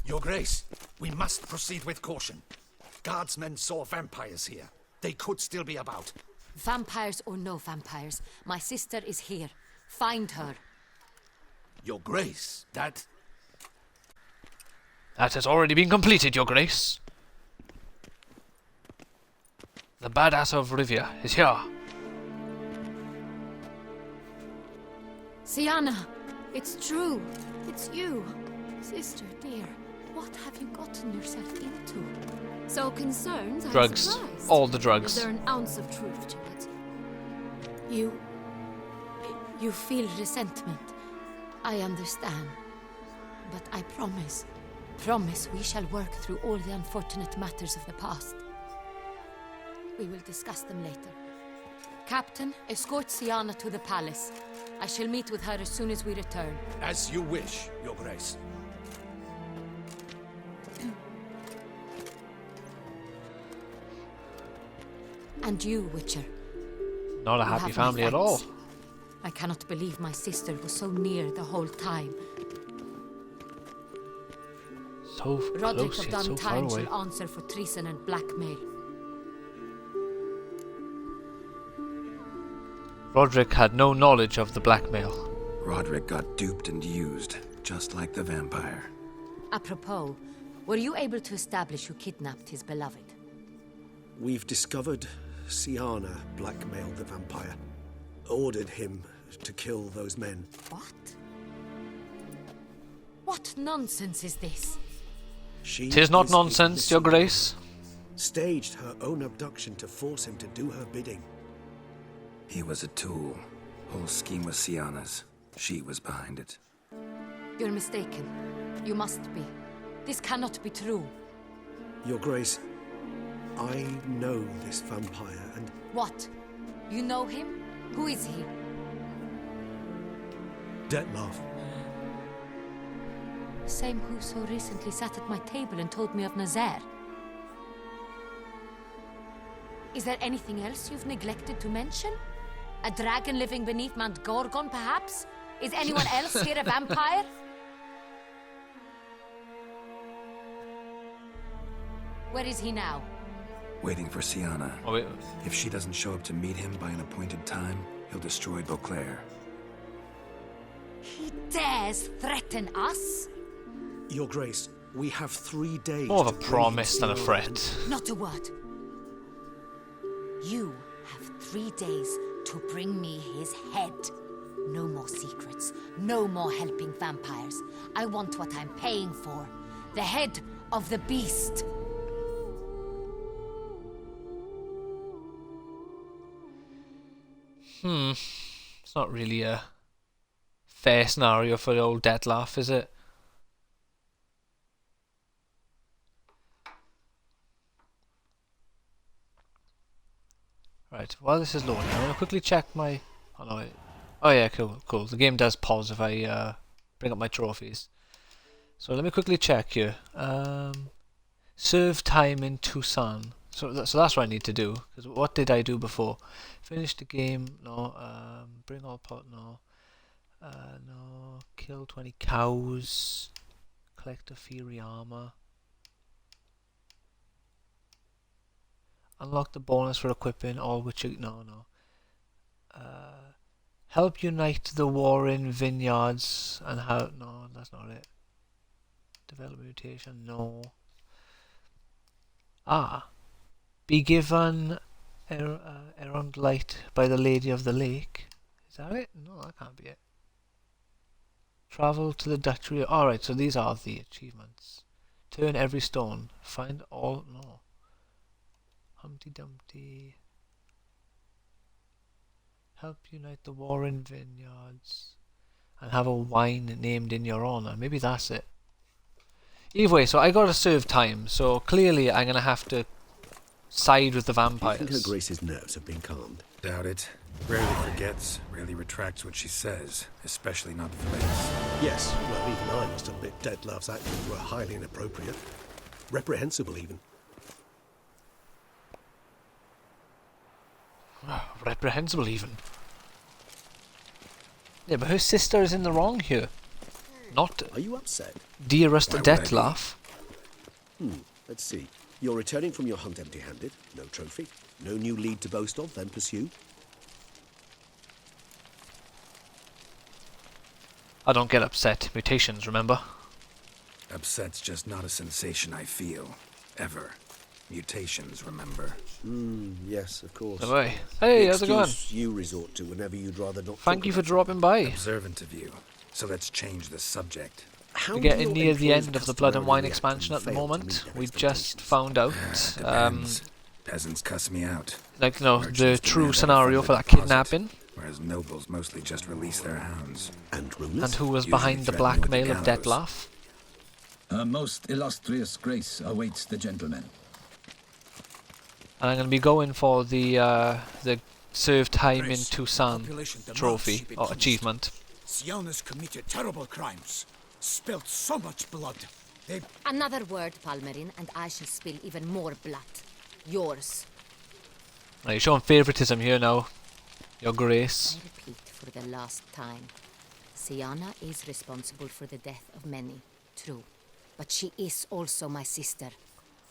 Your Grace, we must proceed with caution. Guardsmen saw vampires here. They could still be about. Vampires or no vampires, my sister is here. Find her. Your Grace, that has already been completed, Your Grace. The badass of Rivia is here. Sienna, it's true. It's you. Sister, dear. What have you gotten yourself into? So concerned, I'm Drugs. surprised. All the drugs. Is there an ounce of truth to it? You feel resentment. I understand. But I promise we shall work through all the unfortunate matters of the past. We will discuss them later. Captain, escort Siana to the palace. I shall meet with her as soon as we return. As you wish, Your Grace. And you, Witcher. Not a you happy have my family at all. thanks. I cannot believe my sister was so near the whole time. So Roderick close of yet so far Duntine away. shall answer for treason and blackmail. Roderick had no knowledge of the blackmail. Roderick got duped and used, just like the vampire. Apropos, were you able to establish who kidnapped his beloved? We've discovered Siana blackmailed the vampire. Ordered him to kill those men. What? What nonsense is this? She 'Tis not is nonsense, Your innocent. Grace. Staged her own abduction to force him to do her bidding. He was a tool. Whole scheme was Siana's. She was behind it. You're mistaken. You must be. This cannot be true. Your Grace, I know this vampire and... What? You know him? Who is he? Dettlaff. Same who so recently sat at my table and told me of Nazaire. Is there anything else you've neglected to mention? A dragon living beneath Mount Gorgon, perhaps? Is anyone else here a vampire? Where is he now? Waiting for Siana. Oh, wait. If she doesn't show up to meet him by an appointed time, he'll destroy Beauclair. He dares threaten us? Your Grace, we have 3 days More of a to bring promise than a Siana threat. Not a word. You have 3 days to bring me his head. No more secrets. No more helping vampires. I want what I'm paying for. The head of the beast. It's not really a fair scenario for the old Dettlaff, is it? Right, while this is loading, I'm going to quickly check my... Oh, no, wait. Oh yeah, cool. The game does pause if I bring up my trophies. So let me quickly check here. Serve time in Tucson. So that's what I need to do. Because what did I do before? Finish the game. No. Bring all pot. No. No. Kill 20 cows. Collect a fiery armor. Unlock the bonus for equipping all which... No. Help unite the warring vineyards and how... No, that's not it. Develop mutation. No. Be given errand light by the Lady of the Lake. Is that it? No, that can't be it. Travel to the Duchy. Alright, so these are the achievements. Turn every stone. Find all... No. Humpty Dumpty. Help unite the warring vineyards. And have a wine named in your honor. Maybe that's it. Either way, so I gotta serve time. So clearly I'm gonna have to side with the vampires. Do you think Her Grace's nerves have been calmed? Doubt it. Rarely forgets, rarely retracts what she says, especially not threats. Yes, well, even I must admit Dettlaff's actions were highly inappropriate. Reprehensible, even. Reprehensible, even. Yeah, but her sister is in the wrong here. Not... Are you upset? Dearest Why would I be? Dettlaff. Let's see. You're returning from your hunt empty-handed. No trophy. No new lead to boast of, then pursue. I don't get upset. Mutations, remember? Upset's just not a sensation I feel. Ever. Mutations, remember? Yes, of course. Away. Hey, how's it going? Excuse you resort to whenever you'd rather not. Thank you for dropping by. Observant of you. So let's change the subject. We're getting near the end of the Blood and Wine expansion at the moment. We just found out, Peasants cuss me out. like, you know, the Merchants true demand scenario a for that deposit, kidnapping, whereas nobles mostly just release their hounds. and who was Usually behind the threaten you with the blackmail of gallows. Dettlaff. Her most illustrious grace awaits the gentleman. And I'm going to be going for the serve time in Tucson trophy, or achievement. Siana's committed terrible crimes. Spilt so much blood. They... Another word, Palmerin, and I shall spill even more blood. Yours. Now, you're showing favouritism here now, Your Grace. I repeat for the last time. Siana is responsible for the death of many, true. But she is also my sister.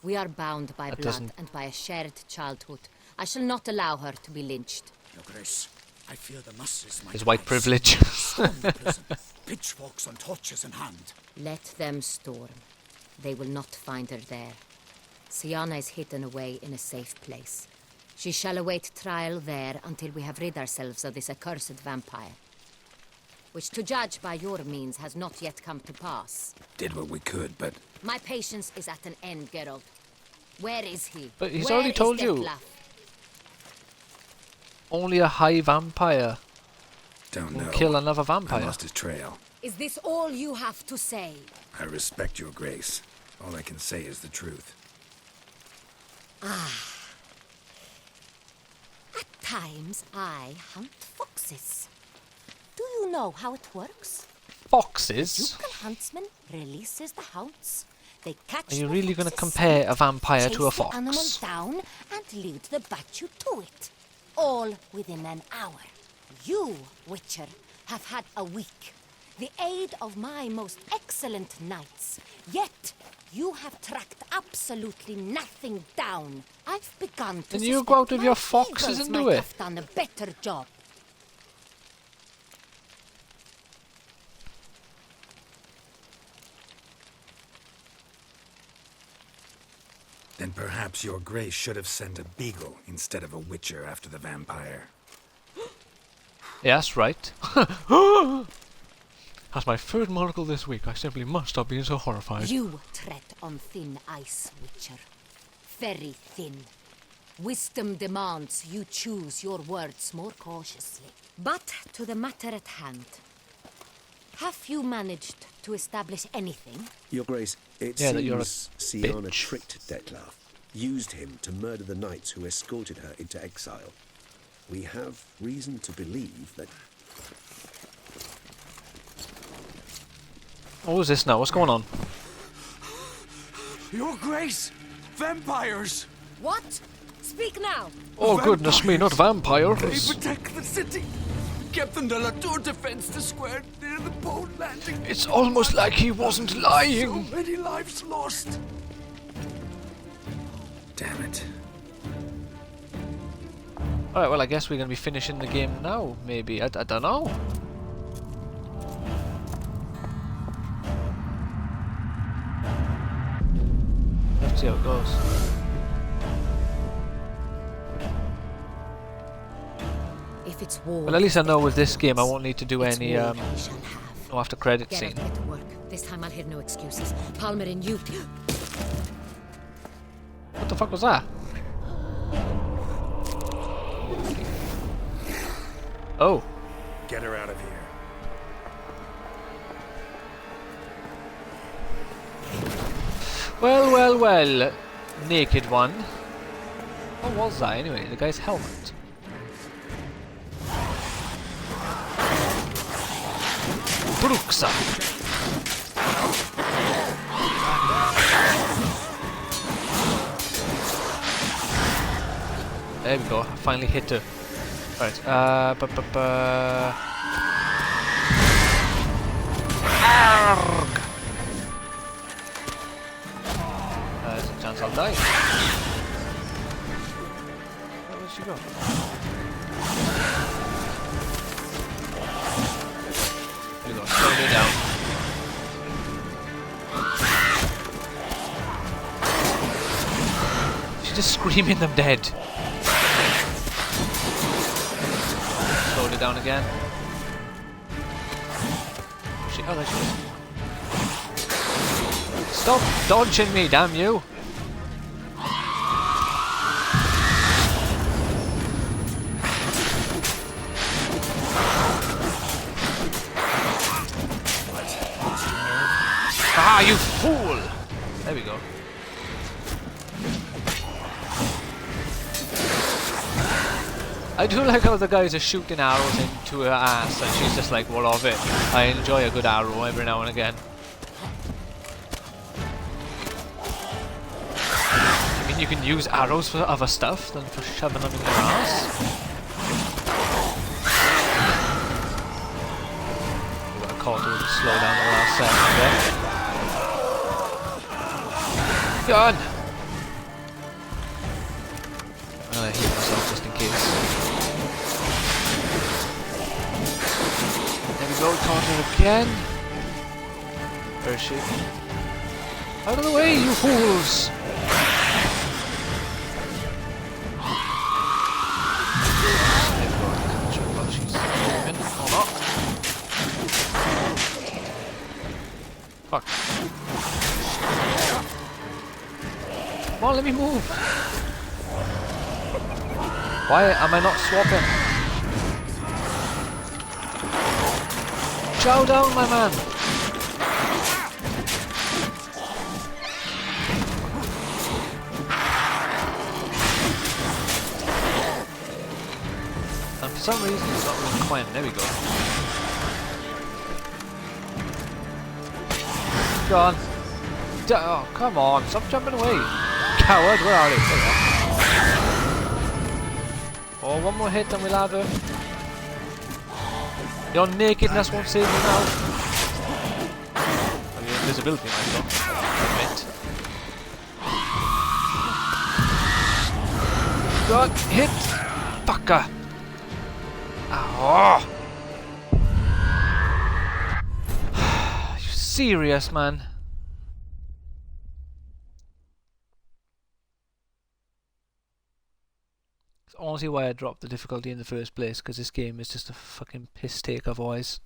We are bound by blood and by a shared childhood. I shall not allow her to be lynched. Your Grace, I fear the masses might... His white privilege. Storm the prison, pitchforks and torches in hand. Let them storm. They will not find her there. Siana is hidden away in a safe place. She shall await trial there until we have rid ourselves of this accursed vampire. Which, to judge by your means, has not yet come to pass. Did what we could, but... My patience is at an end, Geralt. Where is he? But he's Where already is told you. Dettlaff? Only a high vampire Don't will know. kill another I vampire. lost his trail. Is this all you have to say? I respect your grace. All I can say is the truth. At times, I hunt foxes. Do you know how it works? Foxes? Ducal huntsman releases the hounds. They catch Are you the really going to foxes, compare a vampire to a chase the animal fox? down and lead the Bachu to it. All within an hour. You, Witcher, have had a week. The aid of my most excellent knights. Yet, you have tracked absolutely nothing down. I've begun to Then you go out with suspect your my foxes eagles and do might it. have done a better job. Then perhaps your grace should have sent a beagle instead of a witcher after the vampire. Yeah, that's right. As my third monocle this week, I simply must stop being so horrified. You tread on thin ice, Witcher. Very thin. Wisdom demands you choose your words more cautiously. But to the matter at hand. Have you managed to establish anything? Your Grace, it Yeah, that you're a seems Siana bitch. tricked Dettlaff, used him to murder the knights who escorted her into exile. We have reason to believe that... What was this now? What's going on? Your Grace! Vampires! What? Speak now! Oh, goodness me, not vampires. They protect the city! Captain de la Tour defends the square near the boat landing. It's almost like he wasn't lying. So many lives lost. Damn it. Alright, well, I guess we're going to be finishing the game now, maybe. I don't know. Let's see how it goes. If it's war, Well, at least I know with this game I won't need to do it's any war we shall have. no after credit Get scene. out to work. This time I'll hear no excuses. Palmerin, you... What the fuck was that? Oh. Get her out of here. Well, well, well. Naked one. What was that anyway? The guy's helmet. Bruxa. There we go. I finally hit her. Right. Arrgh. There's a chance I'll die. Where did she go? There we go. Slowly down. She's just screaming them dead. Slowly down again. Oh, there she is. Stop dodging me, damn you! Ah, you fool! There we go. I do like how the guys are shooting arrows into her ass and she's just like, well, of it. I enjoy a good arrow every now and again. I mean, you can use arrows for other stuff than for shoving them in your ass. We got a call to slow down the last second there. Go on! I'm gonna heal myself just in case. There we go, counter again. Where is she? Out of the way, you fools! There we go, catch her while she's moving. Or not. Fuck. Come on, let me move! Why am I not swapping? Chow down, my man! And for some reason it's not really Quen. There we go. Go on. Oh, come on. Stop jumping away. Coward, where are you? There you are. Oh, one more hit and we'll have her. Your nakedness won't save me now. Or your invisibility might go. Admit. God, hit! Fucker! Oh. You serious, man? Honestly why I dropped the difficulty in the first place, because this game is just a fucking piss take otherwise.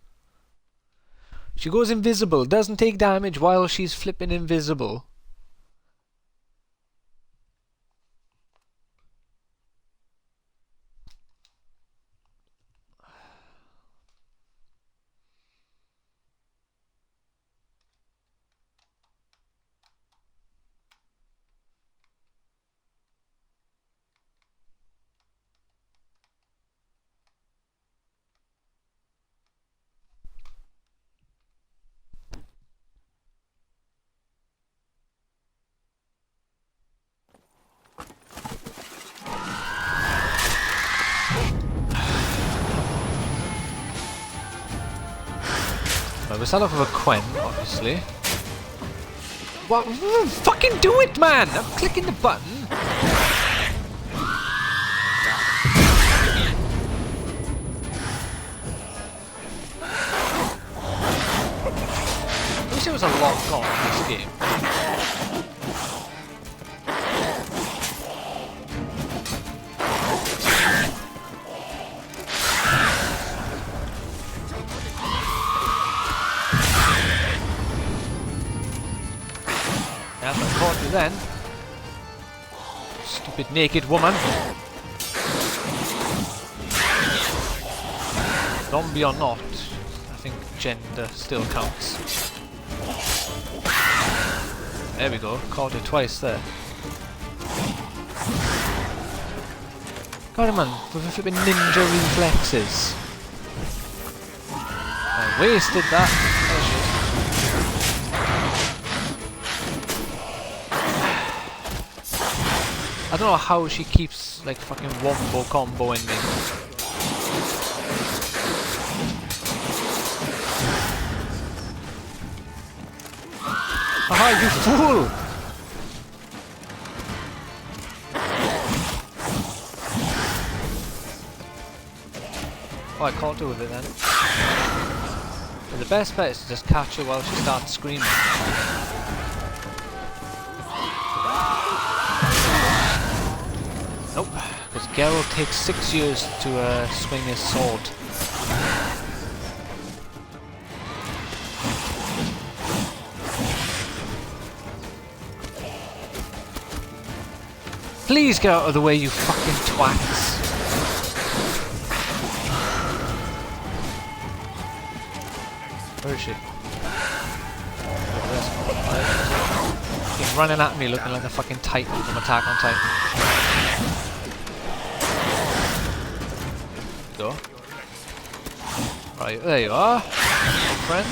She goes invisible, doesn't take damage while she's flipping invisible. Well, we start off with a Quen, obviously. Well, fucking do it, man! I'm clicking the button. I wish there was a lock on in this game. That's what I caught you then. Stupid naked woman. Zombie or not, I think gender still counts. There we go, caught it twice there. Got him, man, with a flipping ninja reflexes. I wasted that. I don't know how she keeps like fucking wombo comboing me. Haha, you fool! Oh, I caught her with it then. But the best bet is to just catch her while she starts screaming. Nope, because Geralt takes 6 years to swing his sword. Please get out of the way, you fucking twats. Where is she? She's running at me looking like a fucking Titan from Attack on Titan. Go. Right, there you are, friend.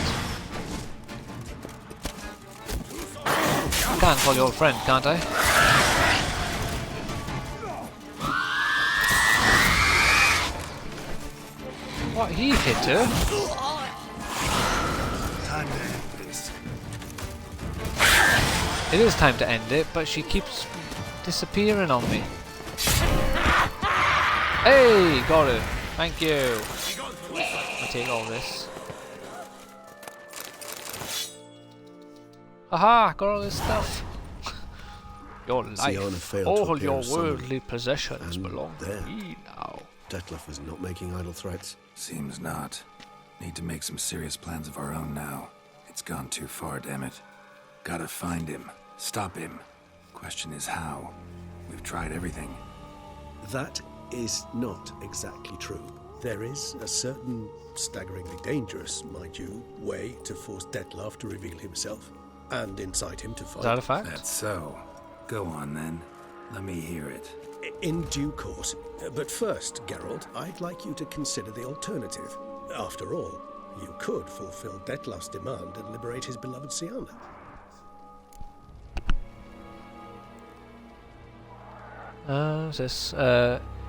I can call you old friend, can't I? What, he hit her? Time to end this. It is time to end it, but she keeps disappearing on me. Hey, got it. Thank you. I'll take all this. Haha, got all this stuff. Your life, all your worldly possessions belong to me now. Detlef is not making idle threats. Seems not. Need to make some serious plans of our own now. It's gone too far, damn it. Gotta find him. Stop him. Question is how. We've tried everything. That is not exactly true. There is a certain, staggeringly dangerous, mind you, way to force Detlef to reveal himself and incite him to fight. Is that a fact? That's so. Go on then. Let me hear it. In due course. But first, Geralt, I'd like you to consider the alternative. After all, you could fulfill Detlef's demand and liberate his beloved Sienna.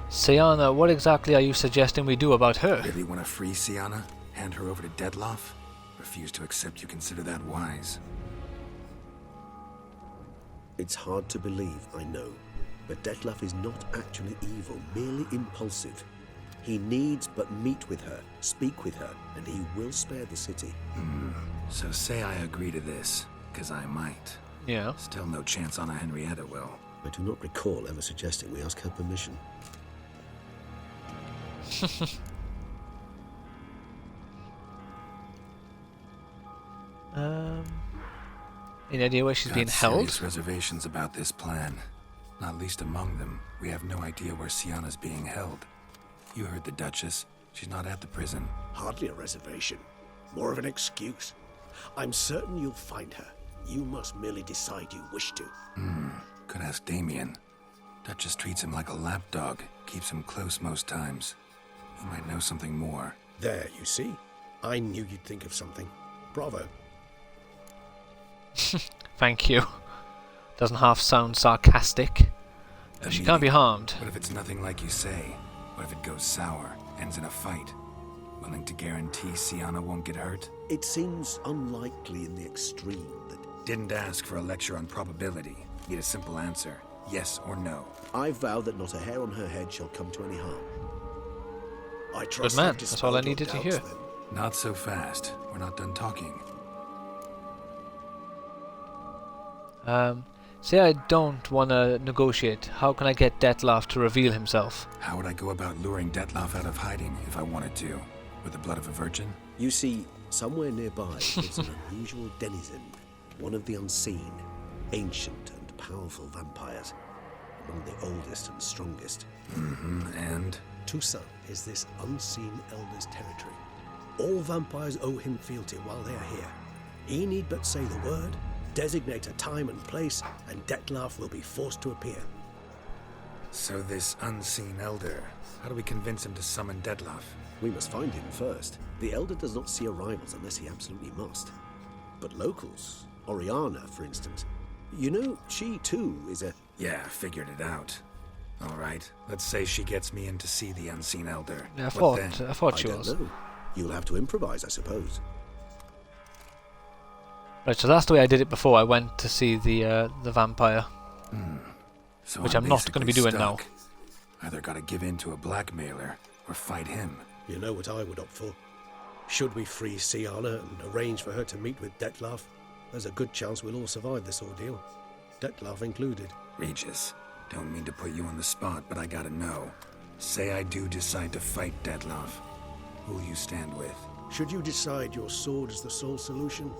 Sienna, what exactly are you suggesting we do about her? Really want to free Sienna? Hand her over to Detlef? Refuse to accept you consider that wise. It's hard to believe, I know, but Detlef is not actually evil, merely impulsive. He needs but meet with her, speak with her, and he will spare the city. So say I agree to this, because I might. Yeah. Still no chance Anna Henrietta will. I do not recall ever suggesting we ask her permission. Any idea where she's being held? Serious reservations about this plan. Not least among them, we have no idea where Sienna's being held. You heard the Duchess. She's not at the prison. Hardly a reservation. More of an excuse. I'm certain you'll find her. You must merely decide you wish to. Could ask Damien. Duchess treats him like a lapdog. Keeps him close most times. He might know something more. There, you see? I knew you'd think of something. Bravo. Thank you. Doesn't half sound sarcastic. She can't be harmed. What if it's nothing like you say? What if it goes sour, ends in a fight? Willing to guarantee Sienna won't get hurt? It seems unlikely in the extreme that... Didn't ask for a lecture on probability. Need a simple answer. Yes or no. I vow that not a hair on her head shall come to any harm. I trust Good man. That's all I needed to hear. Then. Not so fast. We're not done talking. Say I don't want to negotiate. How can I get Detlef to reveal himself? How would I go about luring Detlef out of hiding if I wanted to? With the blood of a virgin? You see, somewhere nearby lives an unusual denizen, one of the unseen, ancient and powerful vampires, among the oldest and strongest. And? Toussaint is this unseen elder's territory. All vampires owe him fealty while they are here. He need but say the word, designate a time and place, and Detlef will be forced to appear. So this unseen elder, how do we convince him to summon Detlef? We must find him first. The elder does not see arrivals unless he absolutely must. But locals, Oriana, for instance, you know, she too is a... Yeah, figured it out. All right, let's say she gets me in to see the unseen elder. Yeah, I thought she was. I don't know. You'll have to improvise, I suppose. Right, so that's the way I did it before I went to see the vampire. So which I'm not going to be doing now. Either gotta give in to a blackmailer, or fight him. You know what I would opt for? Should we free Sienna and arrange for her to meet with Detlef, there's a good chance we'll all survive this ordeal. Detlef included. Regis, don't mean to put you on the spot, but I gotta know. Say I do decide to fight Detlef. Who'll you stand with? Should you decide your sword is the sole solution,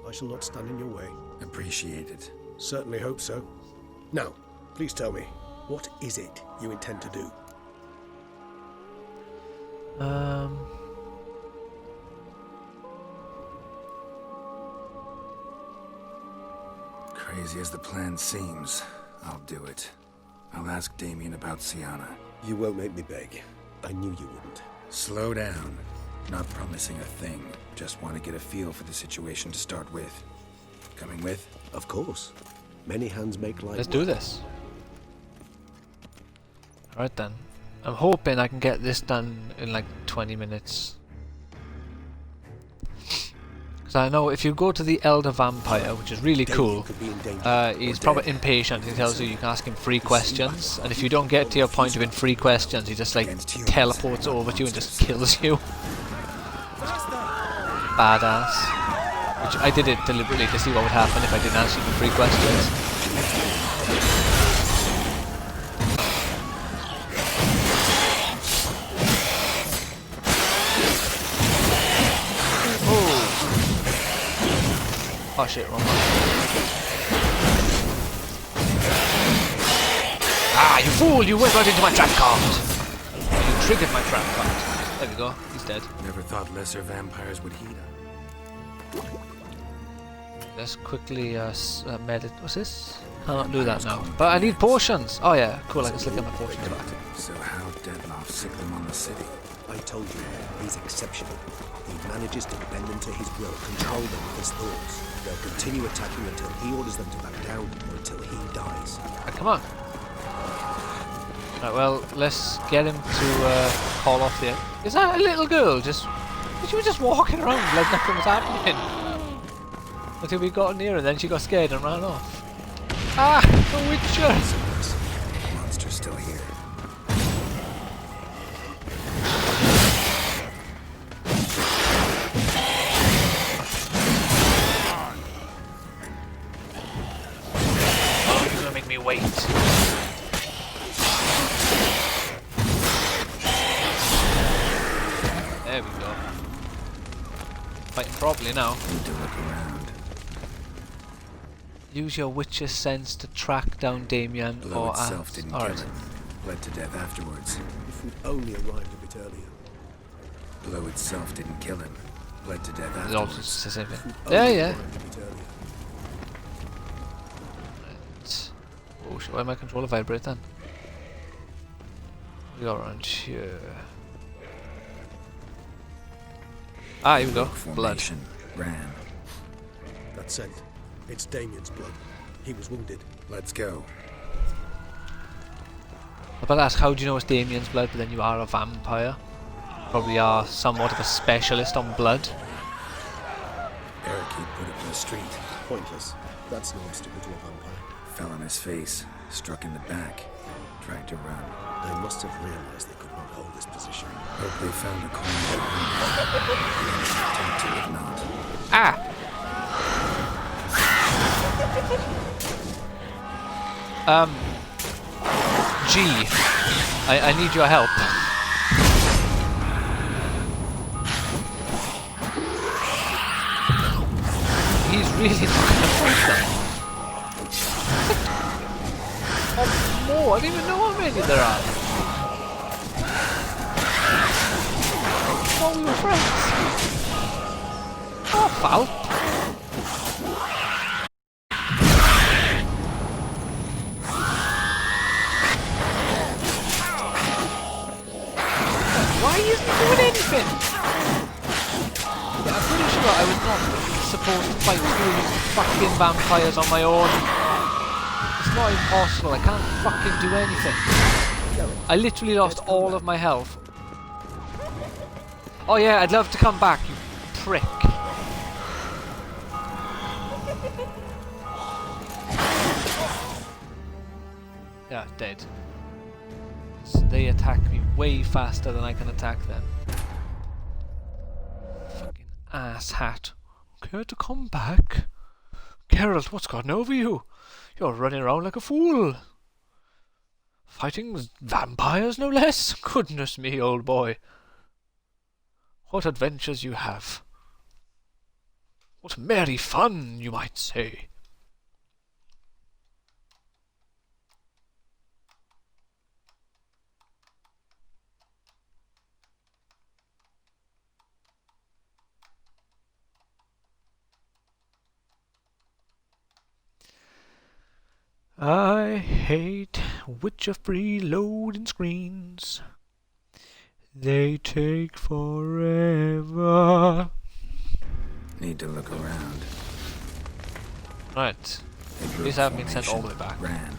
I shall not stand in your way. Appreciate it. Certainly hope so. Now, please tell me, What is it you intend to do? Crazy as the plan seems, I'll do it. I'll ask Damien about Sienna. You won't make me beg. I knew you wouldn't. Slow down. Not promising a thing. Just want to get a feel for the situation to start with. Coming with? Of course. Many hands make light. Let's do this. Alright then. I'm hoping I can get this done in like 20 minutes. Because I know if you go to the Elder Vampire, which is really cool, he's probably impatient. He tells you can ask him free questions, and if you don't get to your point of free questions, he just like teleports over to you and just kills you. Badass. Which I did it deliberately to see what would happen if I didn't ask him free questions. Oh shit, wrong one. Ah, you fool! You went right into my trap card! You triggered my trap card. There we go, he's dead. Never thought lesser vampires would heat up. Let's quickly medit. What's this? Cannot do that now. But I need potions! Oh yeah, cool, I can still get my potions back. So how Deadloff sick them on the city? I told you, he's exceptional. He manages to bend them to his will, control them with his thoughts. They'll continue attacking until he orders them to back down, or until he dies. Come on. Right, well, let's get him to call off the... Is that a little girl? She was just walking around like nothing was happening. Until we got near her, then she got scared and ran off. Ah! The Witcher! Monster's still here. Wait. There we go. Fighting properly now. Need to look around. Use your witch's sense to track down Damien Blow or itself didn't kill him. Bled to death afterwards. If we'd only arrived a bit earlier. Blow itself didn't kill him. Bled to death afterwards. It's also specific. Yeah. Oh shit, why my controller vibrate then? We got around here. Ah, here we go. Blood. Ran. That scent. It's Damien's blood. He was wounded. Let's go. I was about to ask, how do you know it's Damien's blood, but then you are a vampire? Probably are somewhat of a specialist on blood. Barricade put it in the street. Pointless. That's no obstacle to a vampire. Fell on his face, struck in the back, tried to run. They must have realized they could not hold this position. Hope they found a corner. Attempt to, if not. Ah! G. I need your help. He's really not gonna fight them. Oh, more! I don't even know how many there are. Oh, we were friends. Oh, foul. Why isn't he doing anything? Yeah, I'm pretty sure I was not supposed to fight two fucking vampires on my own. It's not impossible, I can't fucking do anything. I literally lost all of my health. Oh yeah, I'd love to come back, you prick. Yeah, dead. They attack me way faster than I can attack them. Fucking ass hat. Care to come back? Geralt, what's gotten over you? You're running around like a fool. Fighting vampires, no less? Goodness me, old boy. What adventures you have. What merry fun, you might say. I hate Witcher free loading screens. They take forever. Need to look around. Right. These haven't been sent all the way back. Ran.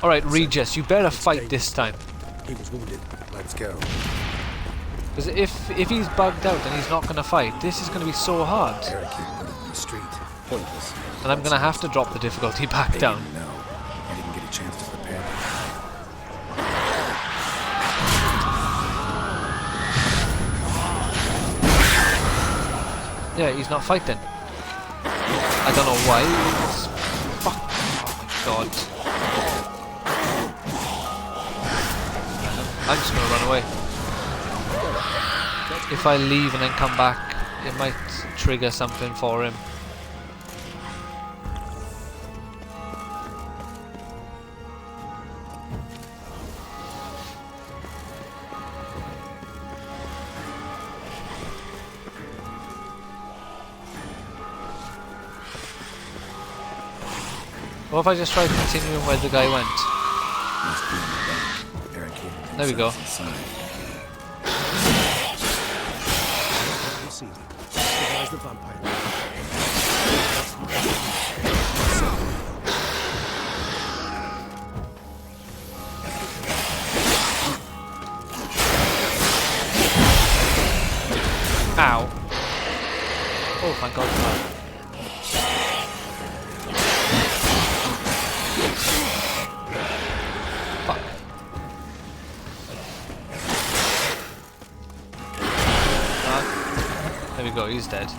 Alright, Regis, you better fight this time. He was wounded. Let's go. Because if he's bugged out and he's not going to fight, this is going to be so hard. Eric, you put it in the street. Pointless. And I'm going to have to drop the difficulty back down. No, I didn't get a chance to prepare. Yeah, he's not fighting. I don't know why. It's... Fuck. Oh my god. I'm just gonna run away. If I leave and then come back, it might trigger something for him. What if I just try continuing where the guy went? There we go. There's the vampire. Ow. Oh, thank God for that. Fuck. There we go, he's dead.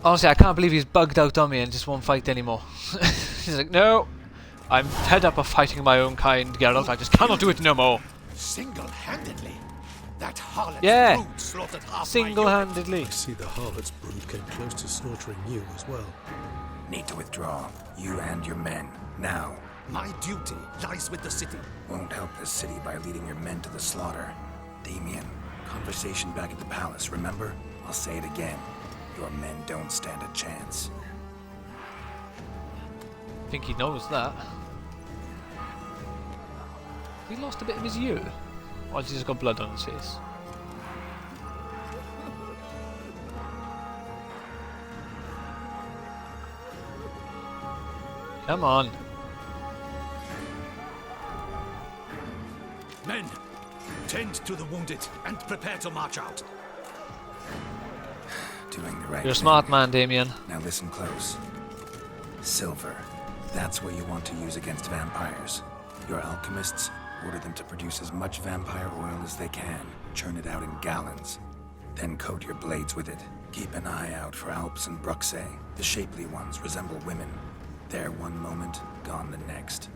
Honestly, I can't believe he's bugged out on me and just won't fight anymore. He's like, no, I'm fed up of fighting my own kind, Geralt. I just cannot do it no more. Single-handedly? That harlot's Yeah, brood slaughtered half single-handedly. I see the harlot's brood came close to slaughtering you as well. Need to withdraw. You and your men. Now. My duty lies with the city. Won't help this city by leading your men to the slaughter. Damien, conversation back at the palace, remember? I'll say it again. Your men don't stand a chance. I think he knows that. He lost a bit of his ear. Or has he just got blood on his face? Come on. Men, tend to the wounded and prepare to march out. Doing the right You're a thing. smart man, Damien. Now listen close. Silver. That's what you want to use against vampires. Your alchemists, order them to produce as much vampire oil as they can. Churn it out in gallons. Then coat your blades with it. Keep an eye out for Alps and Bruxae. The shapely ones resemble women. There one moment, gone the next.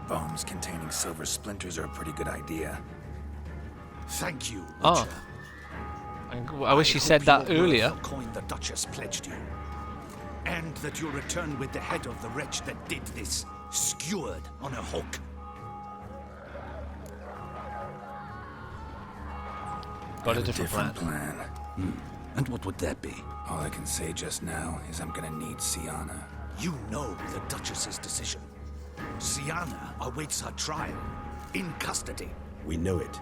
Bombs containing silver splinters are a pretty good idea. Thank you, Oh. Witcher. I wish he said that earlier. The coin the Duchess pledged you. And that you'll return with the head of the wretch that did this, skewered on a hook. Got a different plan. And what would that be? All I can say just now is I'm gonna need Sienna. You know the Duchess's decision. Sienna awaits her trial, in custody. We know it,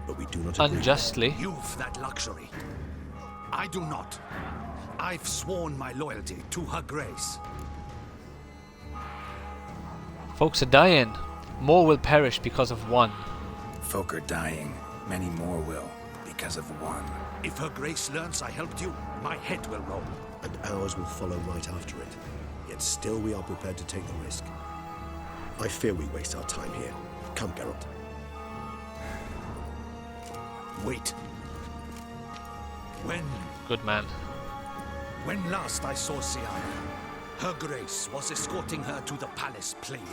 but we do not agree. Unjustly. You've that luxury. I do not. I've sworn my loyalty to her grace. Folks are dying. More will perish because of one. Folk are dying. Many more will, because of one. If her grace learns I helped you, my head will roll. And ours will follow right after it. Yet still we are prepared to take the risk. I fear we waste our time here. Come, Geralt. Wait. Good man. When last I saw Sienna, her grace was escorting her to the palace playroom.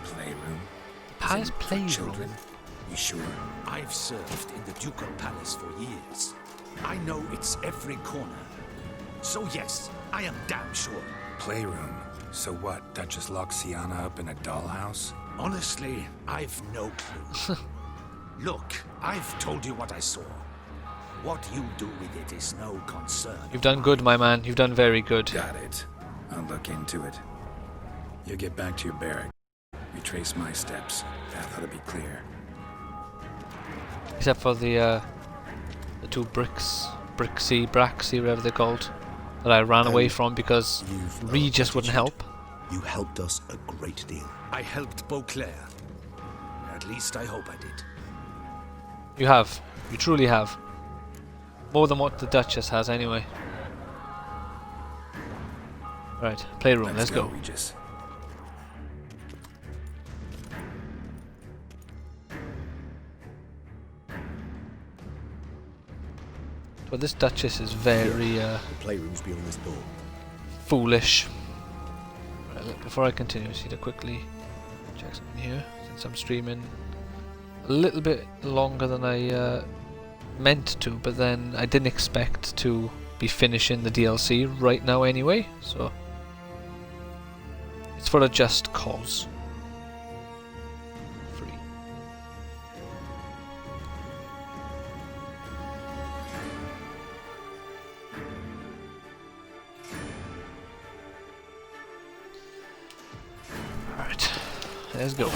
Playroom? Palace playroom? Children? You sure? I've served in the ducal palace for years. I know it's every corner. So yes, I am damn sure. Playroom? So what, Duchess locked Sienna up in a dollhouse? Honestly, I've no clue. Look, I've told you what I saw. What you do with it is no concern. You've done good, my man. You've done very good. Got it. I'll look into it. You get back to your barrack. Retrace my steps. Path ought to be clear. Except for the two Brixie, whatever they're called, that I ran away from because Regis wouldn't help. You helped us a great deal. I helped Beauclair. At least I hope I did. You have. You truly have. More than what the Duchess has, anyway. Right, playroom, let's go. Regis. But this Duchess is very The playroom's beyond this door. foolish. Right, look, before I continue, I just need to quickly check something here, since I'm streaming a little bit longer than I meant to, but then I didn't expect to be finishing the DLC right now anyway, so it's for a just cause. Free. Alright, let's go.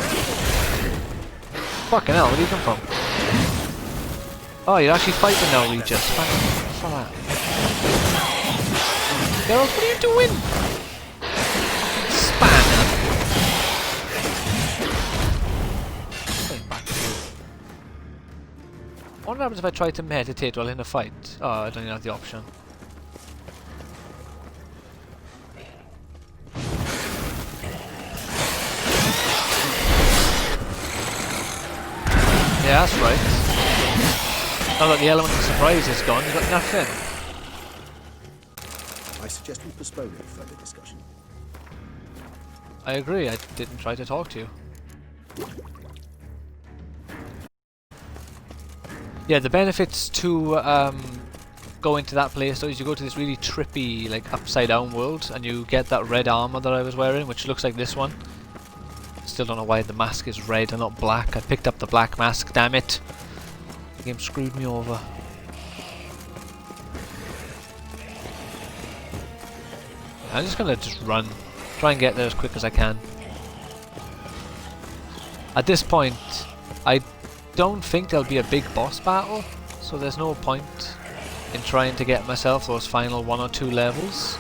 Fucking hell, where do you come from? Oh, you're actually fighting now, Regis. Thanks for that. Girls, what are you doing? Spanner. What happens if I try to meditate while in a fight? Oh, I don't even have the option. Yeah, that's right. Now that the element of surprise is gone, you've got nothing. I suggest we postpone any further discussion. I agree, I didn't try to talk to you. Yeah, the benefits to going to that place though is you go to this really trippy, like, upside down world and you get that red armor that I was wearing, which looks like this one. Still don't know why the mask is red and not black. I picked up the black mask, damn it. The game screwed me over. I'm just gonna run. Try and get there as quick as I can. At this point, I don't think there'll be a big boss battle, so there's no point in trying to get myself those final 1 or 2 levels.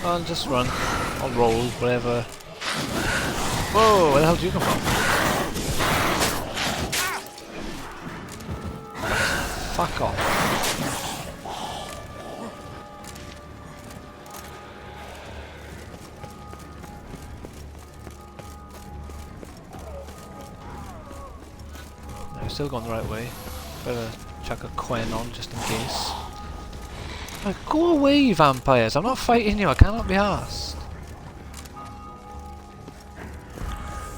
I'll just run. I'll roll, whatever. Whoa, where the hell did you come from? Fuck off. No, still going the right way. Better chuck a Quen on just in case. Like, go away, vampires! I'm not fighting you, I cannot be arsed.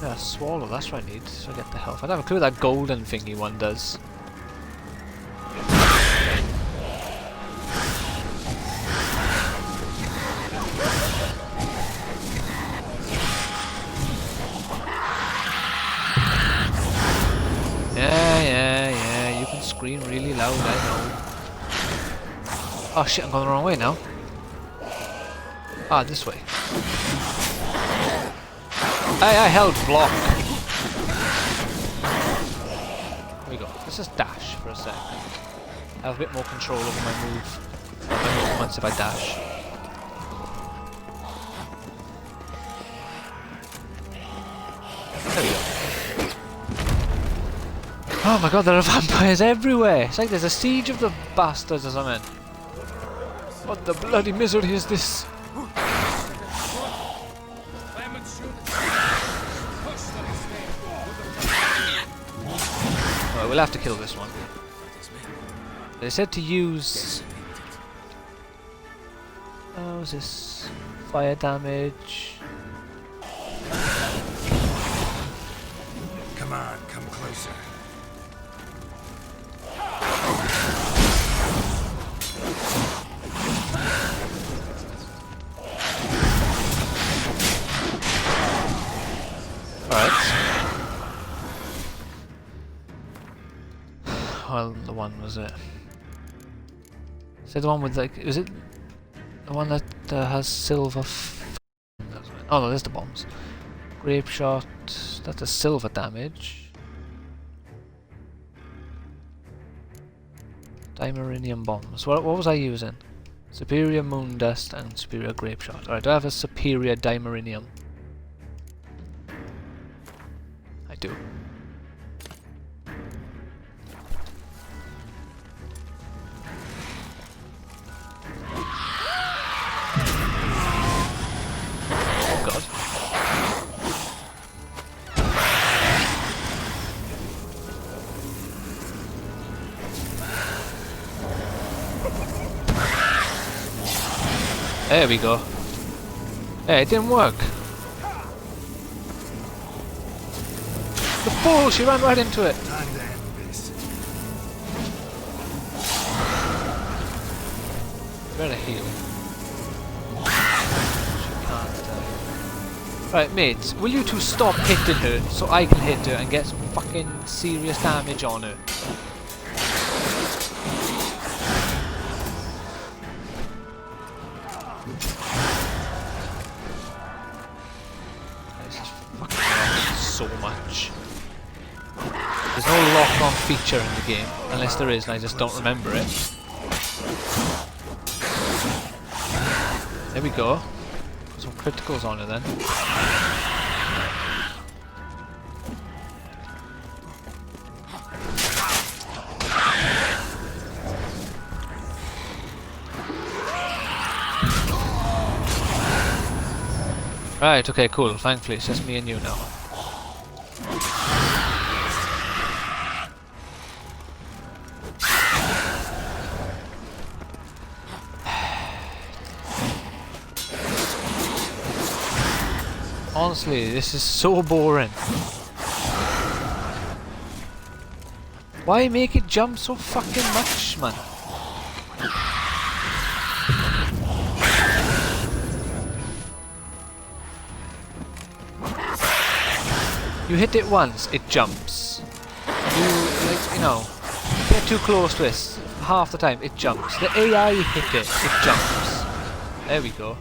Yeah, swallow, that's what I need, so I get the health. I don't have a clue what that golden thingy one does. Yeah, you can scream really loud, I know. Oh shit, I'm going the wrong way now. Ah, this way. I held block. Here we go. Let's just dash for a sec. I have a bit more control over my movements if I dash. There we go. Oh my god, there are vampires everywhere! It's like there's a siege of the bastards or something. What the bloody misery is this? Alright, we'll have to kill this one. They said to use... Oh, is this fire damage? Come on, come closer. Alright. Well, the one was it. Is it the one with like? Is it the one that has silver? Oh no, there's the bombs. Grape shot. That's a silver damage. Dimerinium bombs. What was I using? Superior moon dust and superior grape shot. Alright, do I have a superior dimerinium? I do. Oh god. There we go. Hey, it didn't work. The fool! She ran right into it. Better heal. She can't. Right, mates, will you two stop hitting her so I can hit her and get some fucking serious damage on her? So much. There's no lock-on feature in the game, unless there is and I just don't remember it. There we go. Put some criticals on it then. Right, okay, cool. Thankfully, it's just me and you now. Honestly, this is so boring. Why make it jump so fucking much, man? You hit it once, it jumps. You know, get too close to it, half the time it jumps. The AI hit it, it jumps. There we go.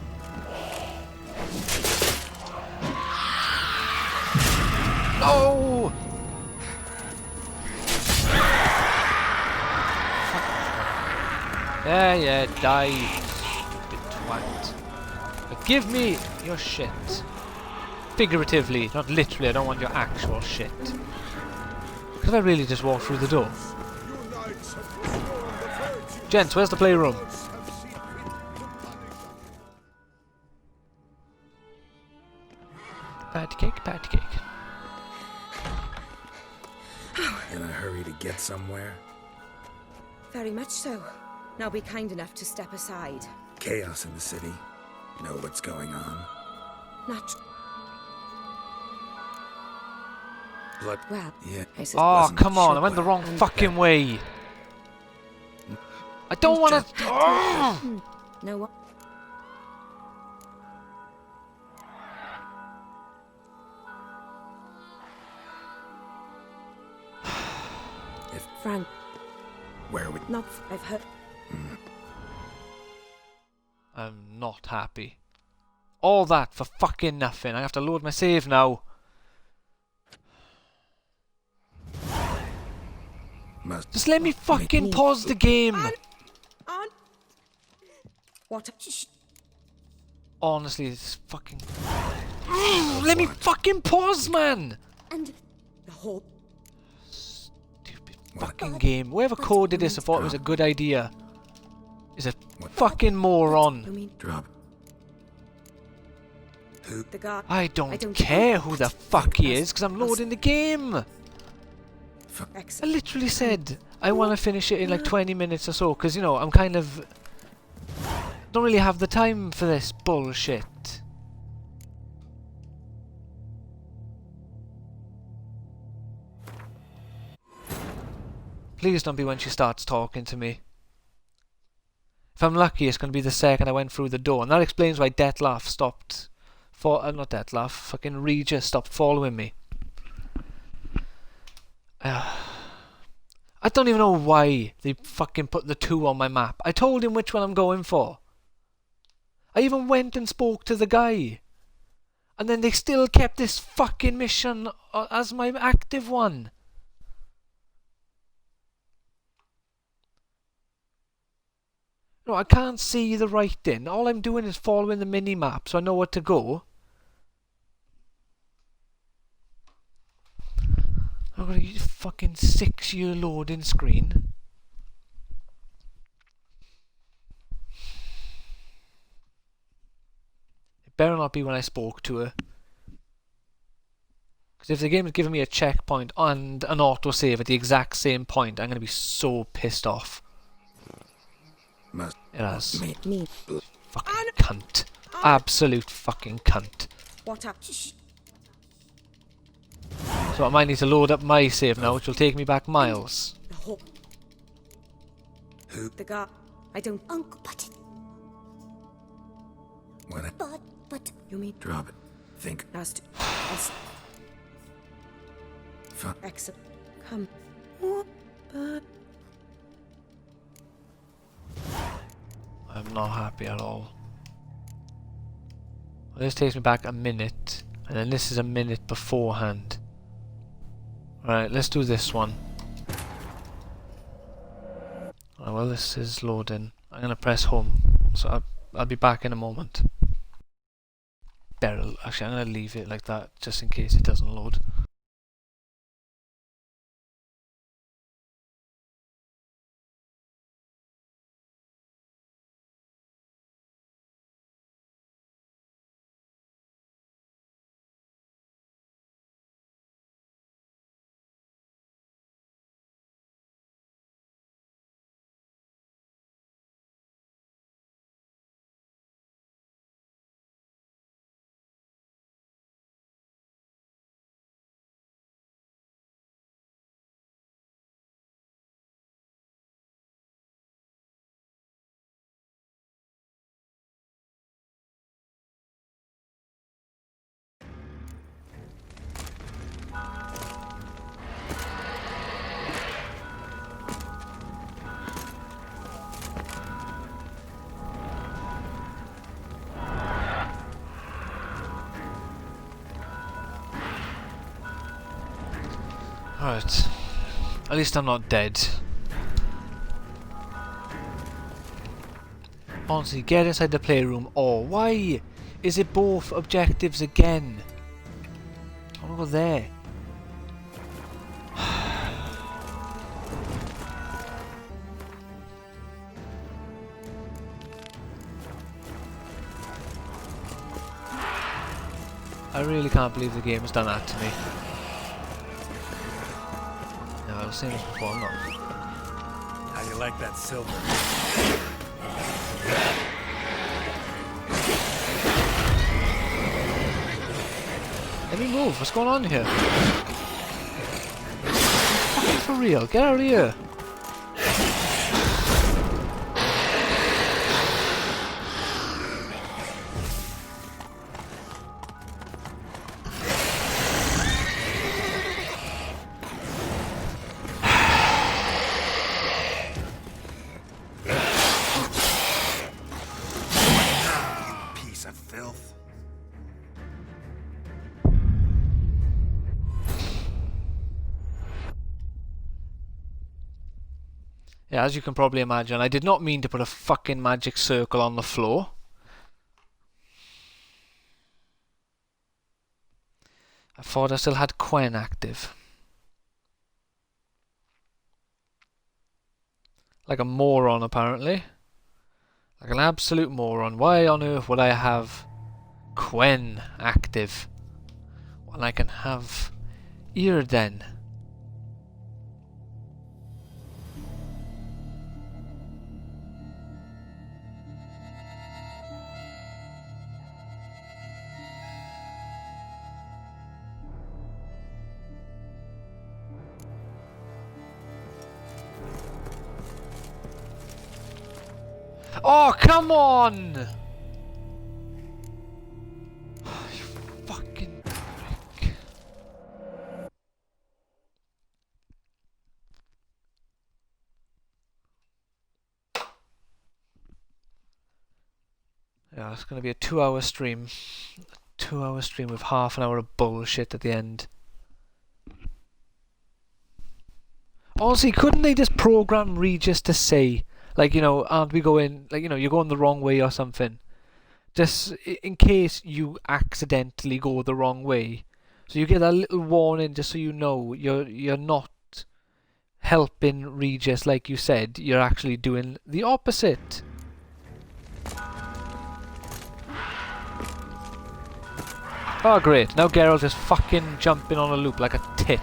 No! Yeah, die, stupid twat. But give me your shit. Figuratively, not literally, I don't want your actual shit. Could I really just walk through the door? Gents, where's the playroom? Patty cake, patty cake. In a hurry to get somewhere? Very much so. Now be kind enough to step aside. Chaos in the city. Know what's going on? Not. Blood. Well, yeah. Oh, come on, I went the wrong fucking way. I don't want to. Oh! No what? Frank. Where would? Not. I've heard. I'm not happy. All that for fucking nothing. I have to load my save now. Just let me fucking pause the game. What? Honestly, this fucking. Let me fucking pause, man. And the whole. Fucking game. Whoever coded this, I thought it was a good idea. Is a fucking moron. Drop. The guard. I don't care who the fuck he is, because I'm loading the game. I literally said I want to finish it in like 20 minutes or so, because, you know, I'm kind of. Don't really have the time for this bullshit. Please don't be when she starts talking to me. If I'm lucky, it's going to be the second I went through the door. And that explains why Detlef stopped... not Detlef, fucking Regis stopped following me. I I don't even know why they fucking put the 2 on my map. I told him which one I'm going for. I even went and spoke to the guy. And then they still kept this fucking mission as my active one. No, I can't see the writing. All I'm doing is following the mini-map so I know where to go. I've got a fucking 6-year loading screen. It better not be when I spoke to her. Because if the game is giving me a checkpoint and an autosave at the exact same point, I'm going to be so pissed off. It has. Me. Fucking cunt. Absolute fucking cunt. What up? So I might need to load up my save now, which will take me back miles. The guy. I don't. Uncle, but when But. You mean? drop it. Think. Last. Fuck. Exit. Come. But. I'm not happy at all. Well, this takes me back a minute, and then this is a minute beforehand. Alright, let's do this one. Alright, well, this is loading. I'm gonna press home, so I'll be back in a moment. Actually, I'm gonna leave it like that, just in case it doesn't load. Alright. At least I'm not dead. Honestly, get inside the playroom. Oh, why is it both objectives again? I wanna go there. I really can't believe the game has done that to me. No, I was saying this before, I'm not. How you like that silver? Let me move, what's going on here? Fucking for real, get out of here! Piece of filth. Yeah, as you can probably imagine, I did not mean to put a fucking magic circle on the floor. I thought I still had Quen active. Like a moron, apparently. Like an absolute moron. Why on earth would I have Quen active when I can have Irden? Oh, come on! You fucking prick. Yeah, it's going to be a 2-hour stream. A 2-hour stream with half an hour of bullshit at the end. Honestly, couldn't they just program Regis to say, like, you know, aren't we going, like, you know, you're going the wrong way or something? Just in case you accidentally go the wrong way. So you get a little warning just so you know you're not helping Regis like you said, you're actually doing the opposite. Oh great, now Geralt is fucking jumping on a loop like a tit.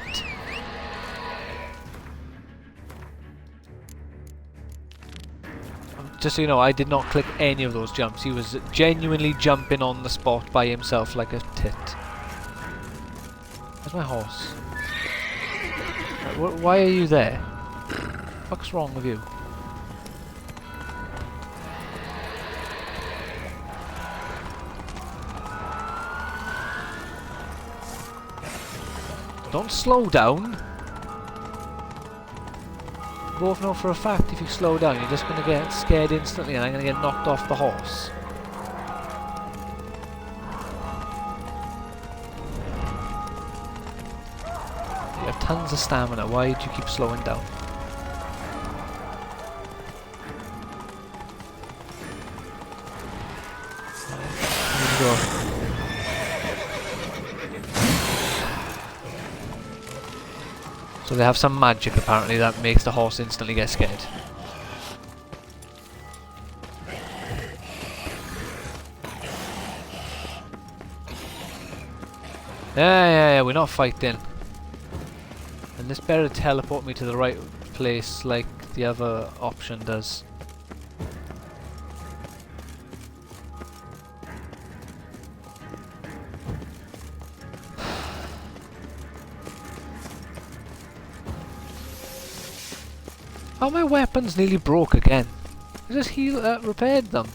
Just so you know, I did not click any of those jumps. He was genuinely jumping on the spot by himself like a tit. Where's my horse? Why are you there? What's wrong with you? Don't slow down. You both know for a fact if you slow down you're just going to get scared instantly and I'm going to get knocked off the horse. You have tons of stamina, why do you keep slowing down? Here we go. So they have some magic apparently that makes the horse instantly get scared. Yeah, we're not fighting. And this better teleport me to the right place like the other option does. Oh, my weapons nearly broke again. I just repaired them.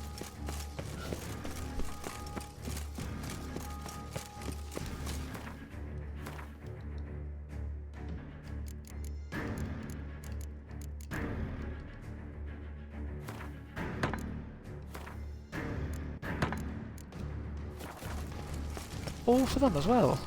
All for them as well.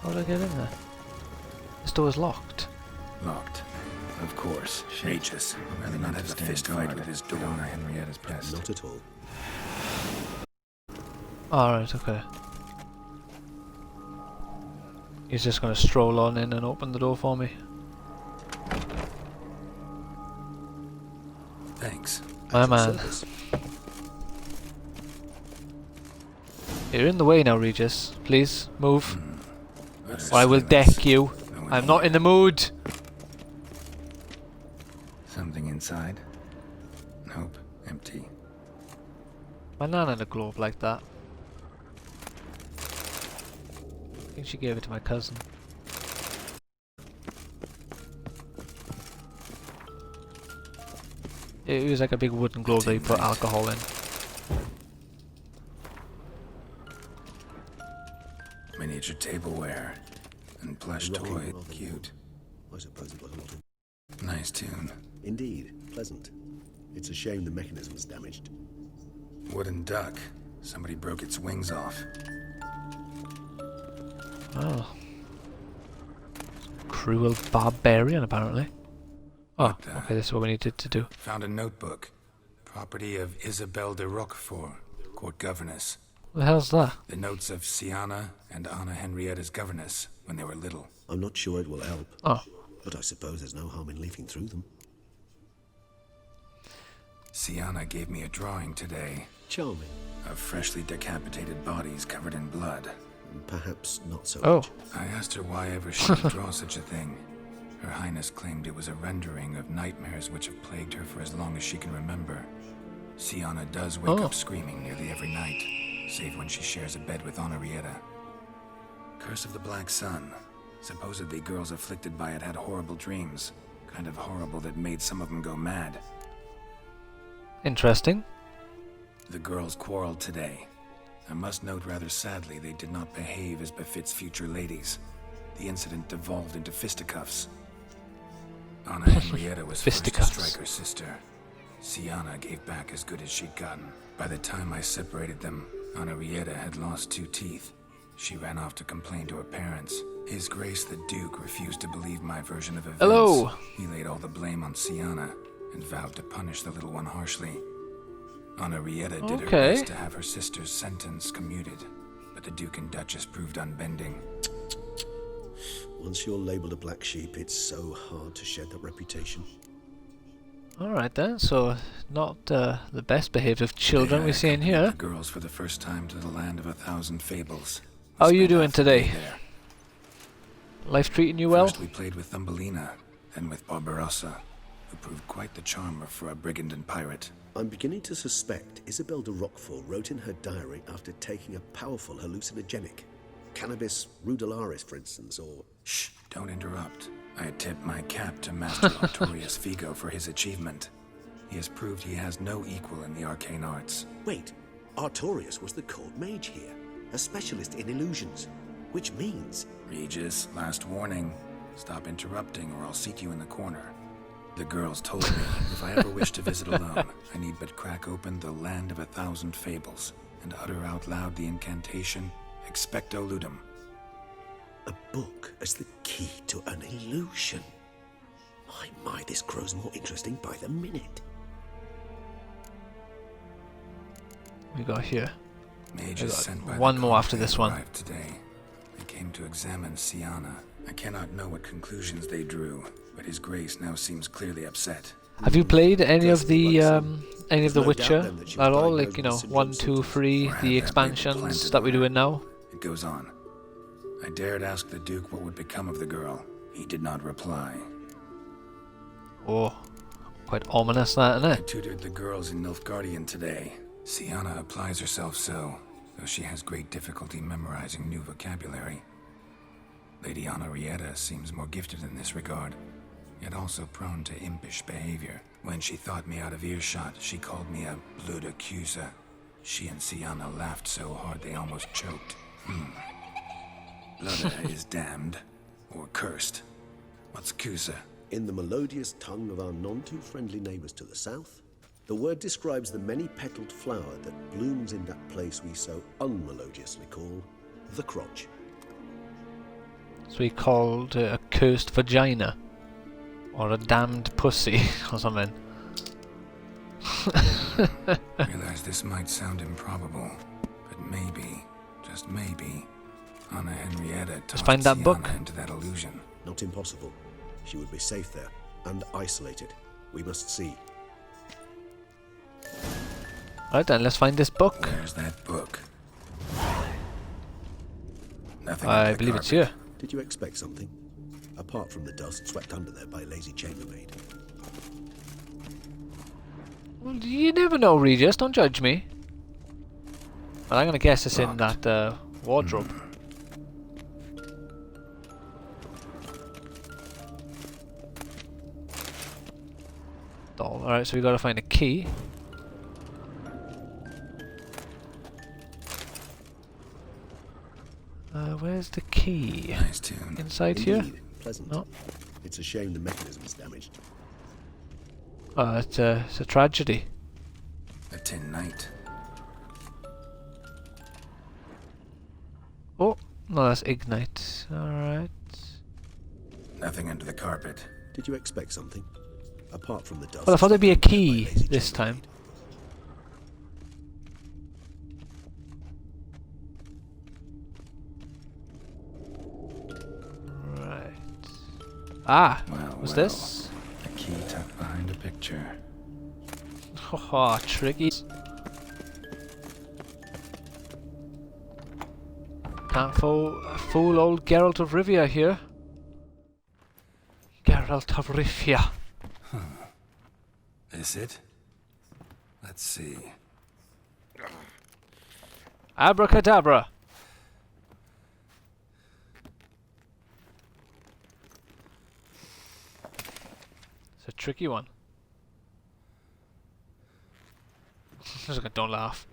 How did I get in there? This door is locked. Locked. Of course. Regis. Rather not have a fist fight with his door. Henrietta's pest. Not at all. Alright, okay. He's just gonna stroll on in and open the door for me. Thanks. My man. You're in the way now, Regis. Please, move. Or I will deck you. I'm not in the mood. Something inside? Nope, empty. My nan had a globe like that. I think she gave it to my cousin. It was like a big wooden globe that you put alcohol in. Miniature tableware and plush toy. Cute. I suppose it got a lot of... Nice tune. Indeed, pleasant. It's a shame the mechanism is damaged. Wooden duck. Somebody broke its wings off. Oh. Cruel barbarian, apparently. Oh, okay, this is what we needed to do. Found a notebook. Property of Isabelle de Roquefort, court governess. What the hell's that? The notes of Siana and Anna Henrietta's governess when they were little. I'm not sure it will help. Oh. But I suppose there's no harm in leafing through them. Siana gave me a drawing today. Charming. Of freshly decapitated bodies covered in blood. Perhaps not so Oh. much. I asked her why ever she would draw such a thing. Her Highness claimed it was a rendering of nightmares which have plagued her for as long as she can remember. Siana does wake up screaming nearly every night, save when she shares a bed with Henrietta. Curse of the Black Sun. Supposedly girls afflicted by it had horrible dreams. Kind of horrible that made some of them go mad. Interesting. The girls quarreled today. I must note rather sadly they did not behave as befits future ladies. The incident devolved into fisticuffs. Anna Henrietta was first to strike her sister. Sienna gave back as good as she'd gotten. By the time I separated them, Anna Henrietta had lost 2 teeth. She ran off to complain to her parents. His Grace the Duke refused to believe my version of events. Hello. He laid all the blame on Sienna and vowed to punish the little one harshly. Anna Henrietta did her best to have her sister's sentence commuted, but the Duke and Duchess proved unbending. Once you're labelled a black sheep, it's so hard to shed that reputation. Alright then, so not the best behaved of children we see in here. The girls for the first time to the land of 1,000 fables. How are you doing today? Life treating you well? First we played with Thumbelina, then with Barbarossa, who proved quite the charmer for a brigand and pirate. I'm beginning to suspect Isabel de Roquefort wrote in her diary after taking a powerful hallucinogenic. Cannabis rudularis, for instance, or... Shh, don't interrupt. I tip my cap to Master Artorius Vigo for his achievement. He has proved he has no equal in the arcane arts. Wait, Artorius was the court mage here, a specialist in illusions, which means... Regis, last warning. Stop interrupting or I'll seat you in the corner. The girls told me if I ever wish to visit alone, I need but crack open the land of 1,000 fables and utter out loud the incantation Expecto Ludum. A book as the key to an illusion. My, this grows more interesting by the minute. We got here. Mages sent by one more after this one. Today. They came to examine Sienna. I cannot know what conclusions they drew, but His Grace now seems clearly upset. Have you played any of the Witcher at all? Like, you know, 1, 2, 3, the expansions that we're doing now? It goes on. I dared ask the Duke what would become of the girl. He did not reply. Oh, quite ominous that, isn't it? I tutored the girls in Nilfgaardian today. Sienna applies herself so, though she has great difficulty memorizing new vocabulary. Lady Anna Henrietta seems more gifted in this regard, yet also prone to impish behavior. When she thought me out of earshot, she called me a blood accuser. She and Sienna laughed so hard they almost choked. Blood is damned, or cursed. What's accuser? In the melodious tongue of our none-too-friendly neighbours to the south, the word describes the many-petaled flower that blooms in that place we so unmelodiously call the crotch. So we called a cursed vagina, or a damned pussy, or something. Realize this might sound improbable, but maybe, just maybe, Anna Henrietta just find that book into that illusion. Not impossible. She would be safe there and isolated. We must see. Right then, let's find this book. Where's that book? Nothing. I believe it's here. Did you expect something? Apart from the dust swept under there by a lazy chambermaid. Well, you never know, Regis. Don't judge me. But I'm gonna guess it's in that wardrobe. Doll. Alright, so we gotta find a key. Where's the key? Nice tune. Inside Indeed. here? Pleasant. No. It's a shame the mechanism is damaged. Oh, it's a tragedy. A tin knight. Oh, no, that's ignite. Alright. Nothing under the carpet. Did you expect something? Apart from the dust. Well, I thought there'd be a key this time. Right. Ah, what's this? A key tucked behind a picture. Oh, tricky. Can't fool old Geralt of Rivia here. Geralt of Rivia. This it? Let's see. Abracadabra. It's a tricky one. Just like, don't laugh.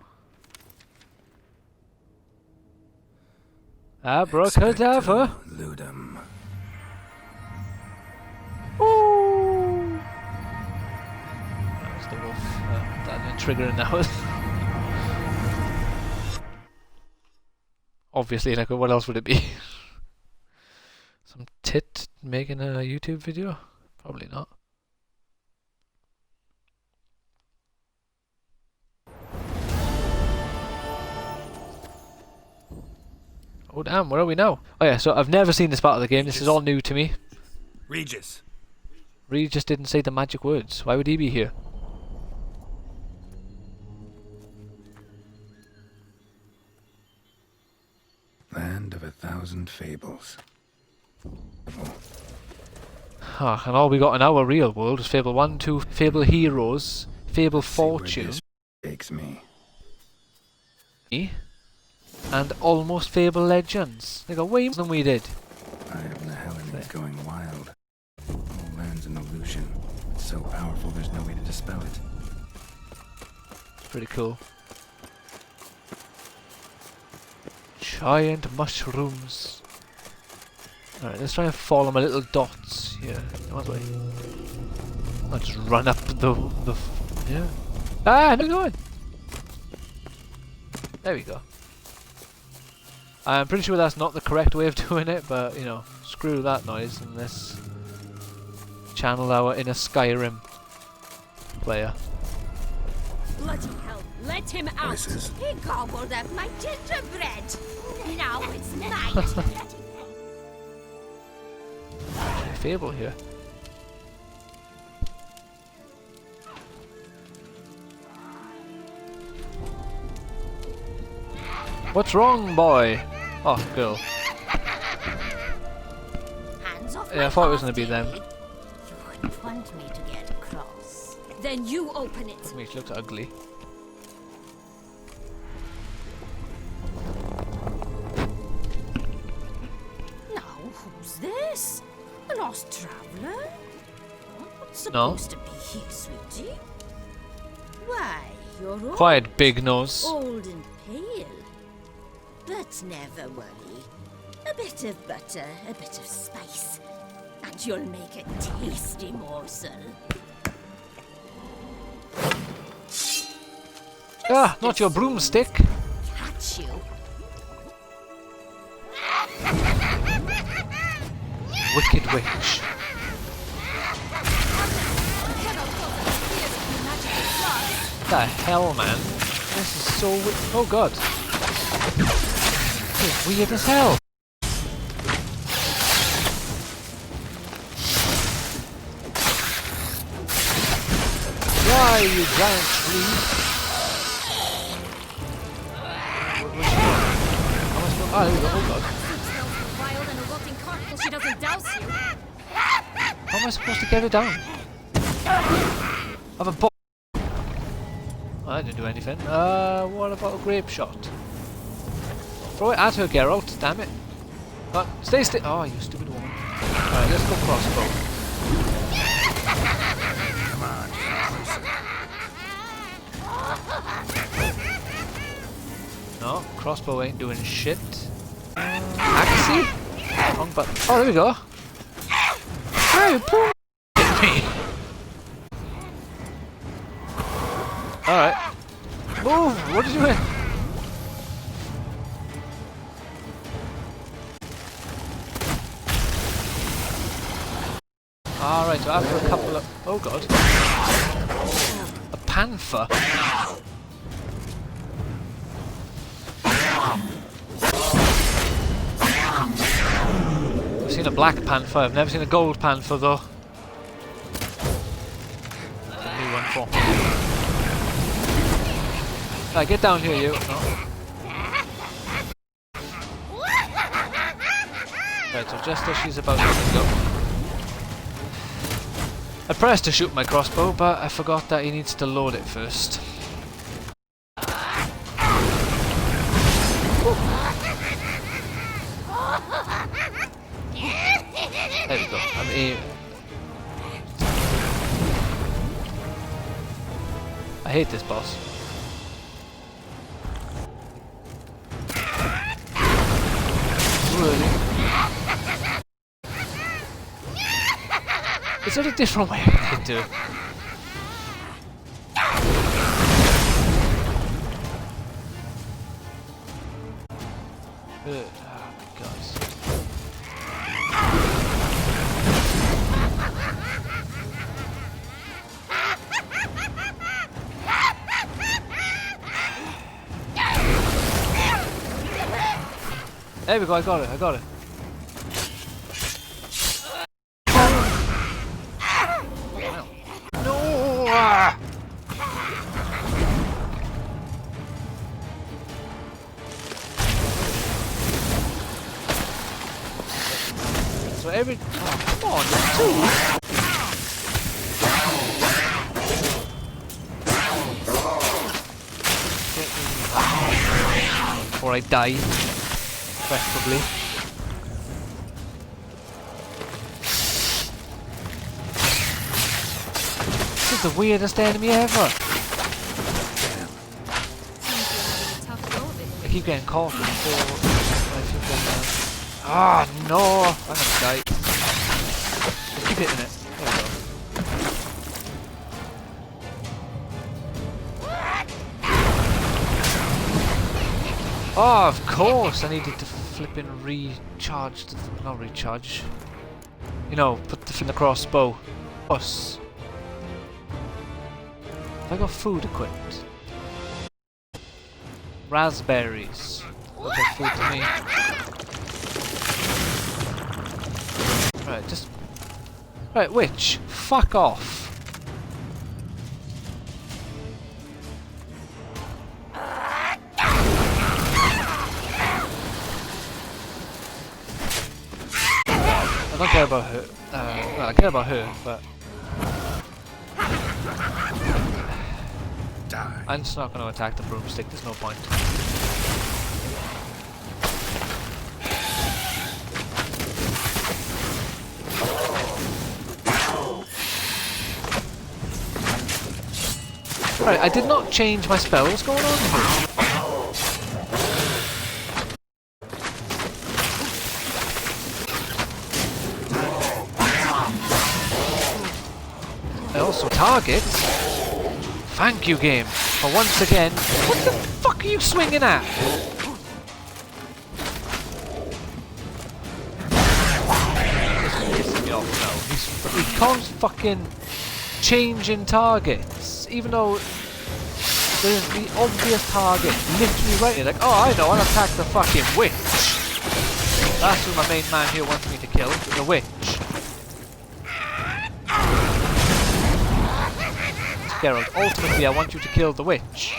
Abracadabra. Ludum. Ooh. That was the wolf. That didn't trigger in that one. Obviously, like, what else would it be? Some tit making a YouTube video? Probably not. Oh damn, where are we now? Oh yeah, so I've never seen this part of the game. This is all new to me. Regis. Regis didn't say the magic words. Why would he be here? Land of 1,000 fables. Ah, and all we got in our real world is Fable 1, 2, Fable Heroes, Fable Fortune, Takes me. and almost Fable Legends. They got way more than we did. I am the Hellenes going wild. All land's an illusion. It's so powerful there's no way to dispel it. Pretty cool. Giant mushrooms. Alright, let's try and follow my little dots here. What way? I'll just run up the yeah. Ah, no going. There we go. I'm pretty sure that's not the correct way of doing it, but you know, screw that noise and let's channel our inner Skyrim player. Bloody hell, let him out! Voices. He gobbled up my gingerbread. Now it's night. Fable here. What's wrong, boy? Oh, girl. Hands off Yeah, I thought it was gonna be them. You wouldn't want me to get cross. Then you open it. It looks ugly. Now, who's this? A lost traveler? What's No. supposed to be here, sweetie? Why, you're all Quiet, big nose. old and pale. But never worry. A bit of butter, a bit of spice, and you'll make a tasty morsel. Ah, not your broomstick. Catch you. Wicked witch. The hell, man? This is so weird. Oh god. This is weird as hell. Why, you giant tree? Ah, there we go. Oh god. Wild and a rotting carcass, she doesn't douse you. How am I supposed to get it down? I have a bo- I didn't do anything. What about a grape shot? Throw it at her, Geralt. Damn it. Stay still. Oh, you stupid woman. Alright, let's go crossbow. Come on, No, crossbow ain't doing shit. Axie? Wrong button. Oh, there we go. Hey, poor me. Alright. Move! What are you doing? Alright, so after a couple of... Oh god. A panther? I've seen a black panther, I've never seen a gold panther though. That's a new one for me. Right, get down here, you. No. Right, so just as she's about to go. I pressed to shoot my crossbow, but I forgot that he needs to load it first. There we go. I'm aiming. I hate this boss. Really? Is there a different way I can do it? Oh my god. There we go, I got it. No! Ah! So every... Oh, come on, there's two! Before I die. Preferably. This is the weirdest enemy ever. I keep getting caught before I think no! I'm gonna die. Keep hitting it. There we go. Oh, of course! I needed to flipping recharge. Not recharge. You know, put the in the crossbow. Us. Have I got food equipped? Raspberries. Looks like food to me. Right, just... Right, witch. Fuck off. I don't care about her. Well, I care about her, but... I'm just not going to attack the broomstick, there's no point. Right, I did not change my spell. What's going on here? I also target. Thank you, game, for once again. What the fuck are you swinging at? This is pissing me off now. He can't fucking changing targets, even though there's the obvious target literally right here. Like, oh, I know, I'll attack the fucking witch. That's who my main man here wants me to kill, the witch. Geralt, ultimately I want you to kill the witch.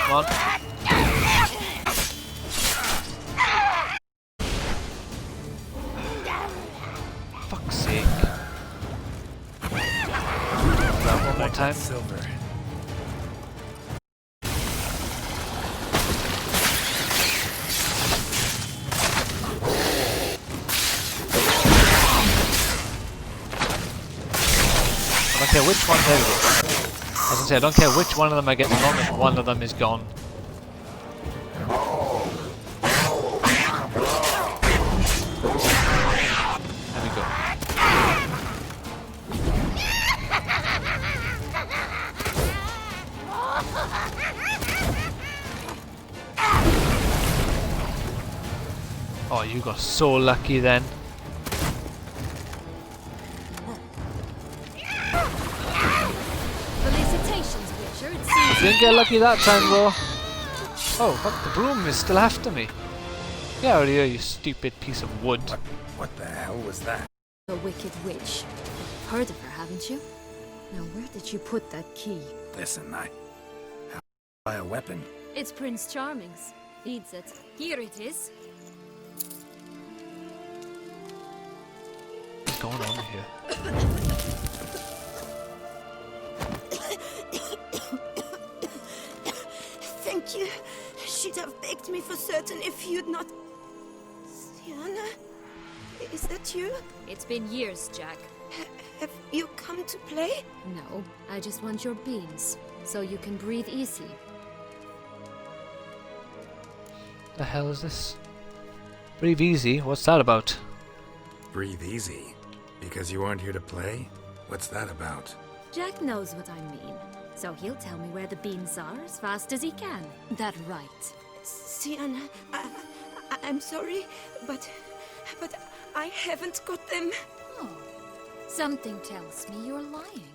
Come on. Fuck's sake. One more time. Silver. I don't care which one there we go. As I say, I don't care which one of them I get as long as one of them is gone. There we go. Oh, you got so lucky then. Didn't get lucky that time though. Oh, fuck, the broom is still after me. Get out of here, you stupid piece of wood. What the hell was that? The Wicked Witch. You've heard of her, haven't you? Now, where did you put that key? Listen, I buy a weapon. It's Prince Charming's. Needs it. Here it is. What's going on here? Thank you. She'd have begged me for certain if you'd not... Sienna? Is that you? It's been years, Jack. Have you come to play? No, I just want your beans, so you can breathe easy. The hell is this? Breathe easy? What's that about? Breathe easy? Because you aren't here to play? What's that about? Jack knows what I mean, so he'll tell me where the beans are as fast as he can. That right? Sienna, I'm sorry, but I haven't got them. Oh, something tells me you're lying.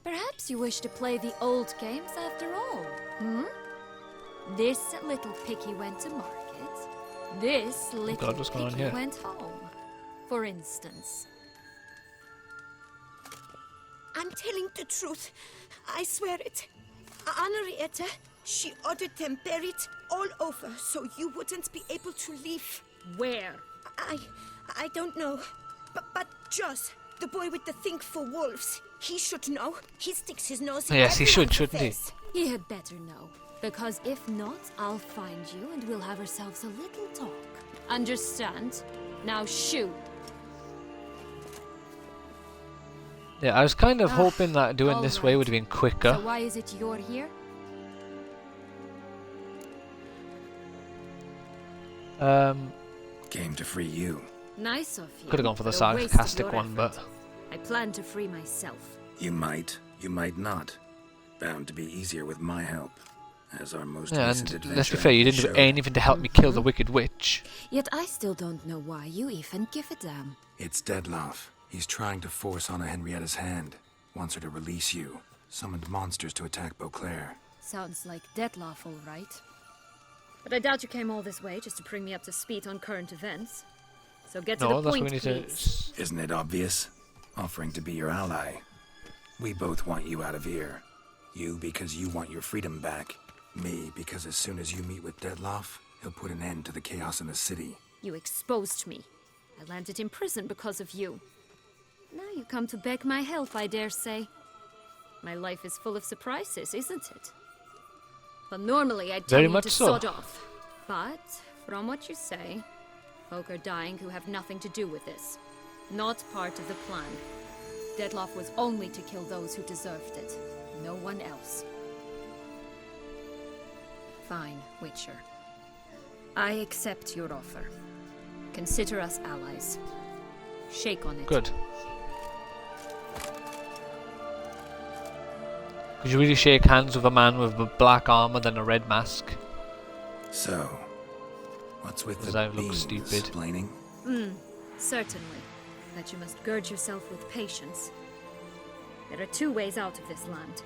Perhaps you wish to play the old games after all, hmm? This little picky went to market. This little picky went home, for instance. I'm telling the truth. I swear it. Henrietta, she ordered them buried all over so you wouldn't be able to leave. Where? I don't know. But Joss, the boy with the thing for wolves, he should know. He sticks his nose in Yes, he should, everyone's shouldn't he? face. He had better know. Because if not, I'll find you and we'll have ourselves a little talk. Understand? Now shoot. Yeah, I was kind of hoping that doing this way would have been quicker. So why is it you're here? Came to free you. Nice of you. Could have gone for the but a waste of sarcastic your one, but effort. I plan to free myself. You might not. Bound to be easier with my help. As our most yeah, recent and adventure let's be fair, you didn't do showed. anything to help me kill the Wicked Witch. Yet I still don't know why you even give a damn. It's Deadloff. He's trying to force Anna Henrietta's hand. Wants her to release you. Summoned monsters to attack Beauclair. Sounds like Dettlaff, all right. But I doubt you came all this way just to bring me up to speed on current events. So get to the point, please. Isn't it obvious? Offering to be your ally. We both want you out of here. You because you want your freedom back. Me because as soon as you meet with Deadloff, he'll put an end to the chaos in the city. You exposed me. I landed in prison because of you. Now you come to beg my help, I dare say. My life is full of surprises, isn't it? Well, normally I'd tell you to sod off. But, from what you say, folk are dying who have nothing to do with this. Not part of the plan. Deadloff was only to kill those who deserved it. No one else. Fine, Witcher. I accept your offer. Consider us allies. Shake on it. Good. Could you really shake hands with a man with black armor than a red mask? So, what's with Does the that look beans stupid? Explaining? Certainly. But you must gird yourself with patience. There are two ways out of this land.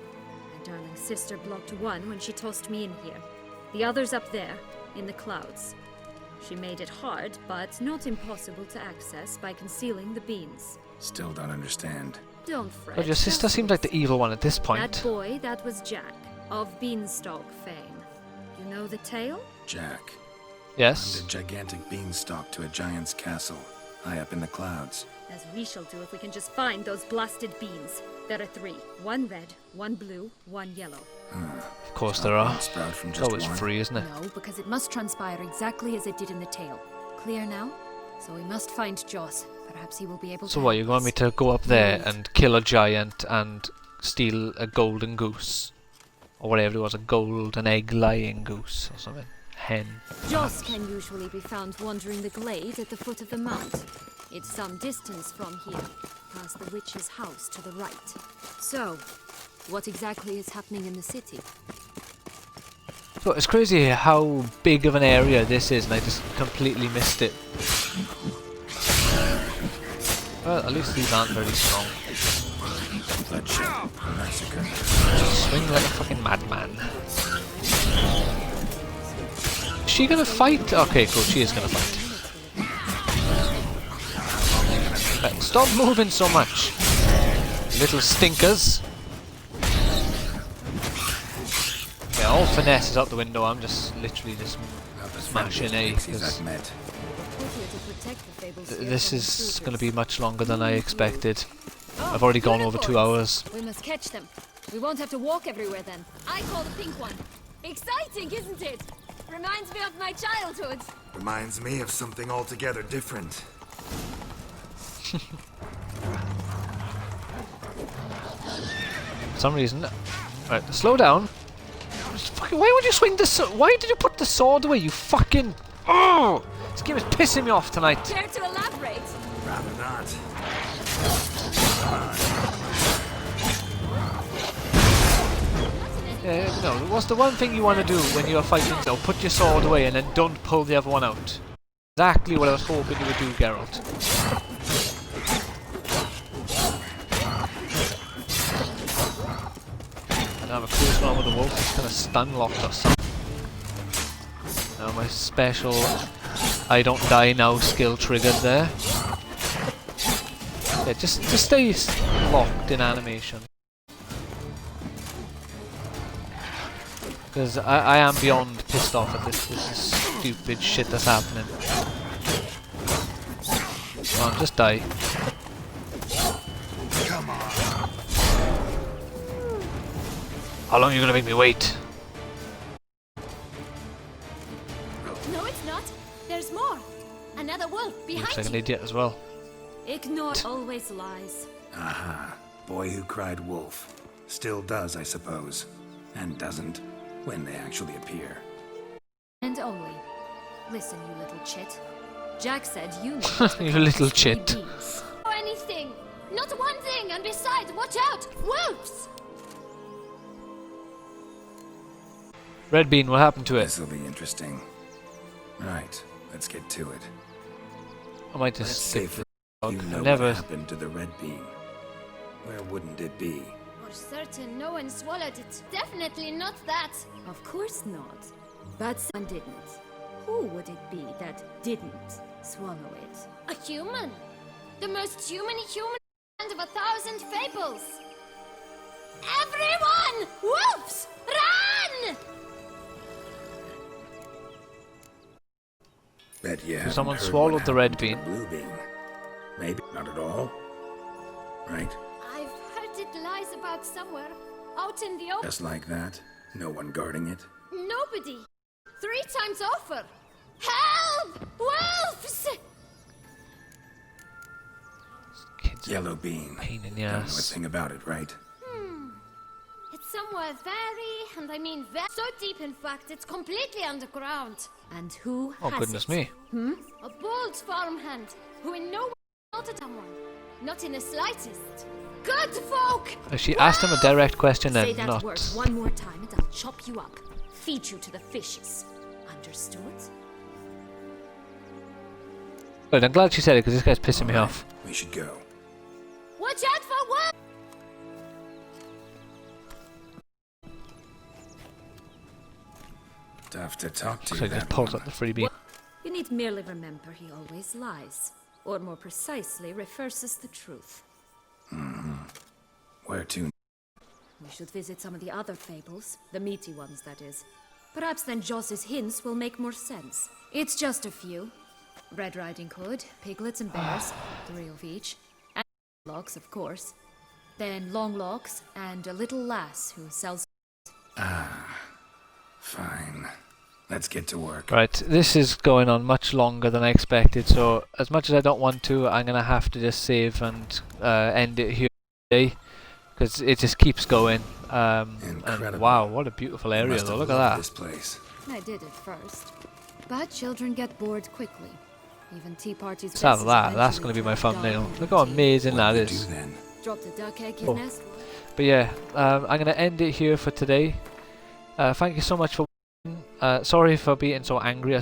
My darling sister blocked one when she tossed me in here. The other's up there, in the clouds. She made it hard, but not impossible to access by concealing the beans. Still don't understand. Don't fret. But your sister seems like the evil one at this point. That boy, that was Jack, of Beanstalk fame. You know the tale? Jack. Yes. Climbed a gigantic beanstalk to a giant's castle, high up in the clouds. As we shall do if we can just find those blasted beans. There are 3. 1 red, 1 blue, 1 yellow. Of course there are. Sprout from It's just always one. free, isn't it? No, because it must transpire exactly as it did in the tale. Clear now? So we must find Joss. Perhaps he will be able to. So what, you want me to go up there and kill a giant and steal a golden goose? Or whatever it was, a golden egg-laying goose or something. Hen. Joss can usually be found wandering the glade at the foot of the mount. It's some distance from here, past the witch's house to the right. So, what exactly is happening in the city? So it's crazy how big of an area this is, and I just completely missed it. Well, at least these aren't very strong. Massacre. Swing like a fucking madman. Is she gonna fight? Okay, cool, she is gonna fight. Right, stop moving so much, little stinkers. Yeah, all finesse is out the window. I'm just literally just smashing A. This is going to be much longer than I expected. I've already gone over 2 hours. We must catch them. We won't have to walk everywhere then. I call the pink one. Exciting, isn't it? Reminds me of my childhood. Reminds me of something altogether different. For some reason. Right, slow down. Why would you swing the sword? Why did you put the sword away, you fucking... Oh! This game is pissing me off tonight. Care to elaborate? Rather not. Yeah, no, what's the one thing you want to do when you're fighting? No, put your sword away and then don't pull the other one out. Exactly what I was hoping you would do, Geralt. And I have a close one with the wolf. It's kind of stun locked or something. Now my special I don't die now skill triggered there. Yeah, just stay locked in animation. Because I am beyond pissed off at this. This is stupid shit that's happening. Come on, just die. Come on. How long are you gonna make me wait? No, it's not. There's more. Another wolf behind Looks like an you. idiot as well. Ignore always lies. Aha. Boy who cried wolf. Still does, I suppose. And doesn't, when they actually appear. And only. Listen, you little chit. Jack said you know You little chit. or anything. Not one thing, and besides, watch out! Wolves! Red Bean, what happened to it? This'll be interesting. Right, let's get to it. I might just Let's skip say the for dog. you know Never. what happened to the red bean. Where wouldn't it be? For certain, no one swallowed it. Definitely not that. Of course not. But someone didn't. Who would it be that didn't swallow it? A human! The most human-y human of 1,000 fables! Everyone! Wolves! Run! Bet you So haven't someone heard swallowed what the red happened to bean. the blue bean. Maybe not at all. Right? I've heard it lies about somewhere. Out in the open. Just like that? No one guarding it? Nobody. 3 times over. Help! Wolves! Kids Yellow bean. pain in the Don't know a ass. thing about it, right? It's somewhere very, and I mean very, so deep in fact, it's completely underground. And who Oh has goodness it? me. A bold farmhand, who in no way not a someone. Not in the slightest. Good folk! She asked him a direct question Say then, that not... word one more time and I'll chop you up. Feed you to the fishes. Understood? Good, I'm glad she said it because this guy's pissing me off. We should go. Watch out for wolves! Tough to talk to. So he just that pulls one. up the freebie. You need merely remember he always lies. Or more precisely, reverses the truth. Where to? We should visit some of the other fables, the meaty ones, that is. Perhaps then Joss's hints will make more sense. It's just a few. Red Riding Hood, piglets and bears, 3 of each. And locks, of course. Then long locks, and a little lass who sells... Fine. Let's get to work. Right, this is going on much longer than I expected, so as much as I don't want to, I'm going to have to just save and end it here today, because it just keeps going. And wow, what a beautiful area Must though, have look at loved that. This place. I did at first. But children get bored quickly. Even tea parties... Let's have that, that's going to be my thumbnail. Look how amazing that Do is. then. Drop the duck egg Oh. in nest. But yeah, I'm going to end it here for today. Thank you so much for watching. Sorry for being so angry.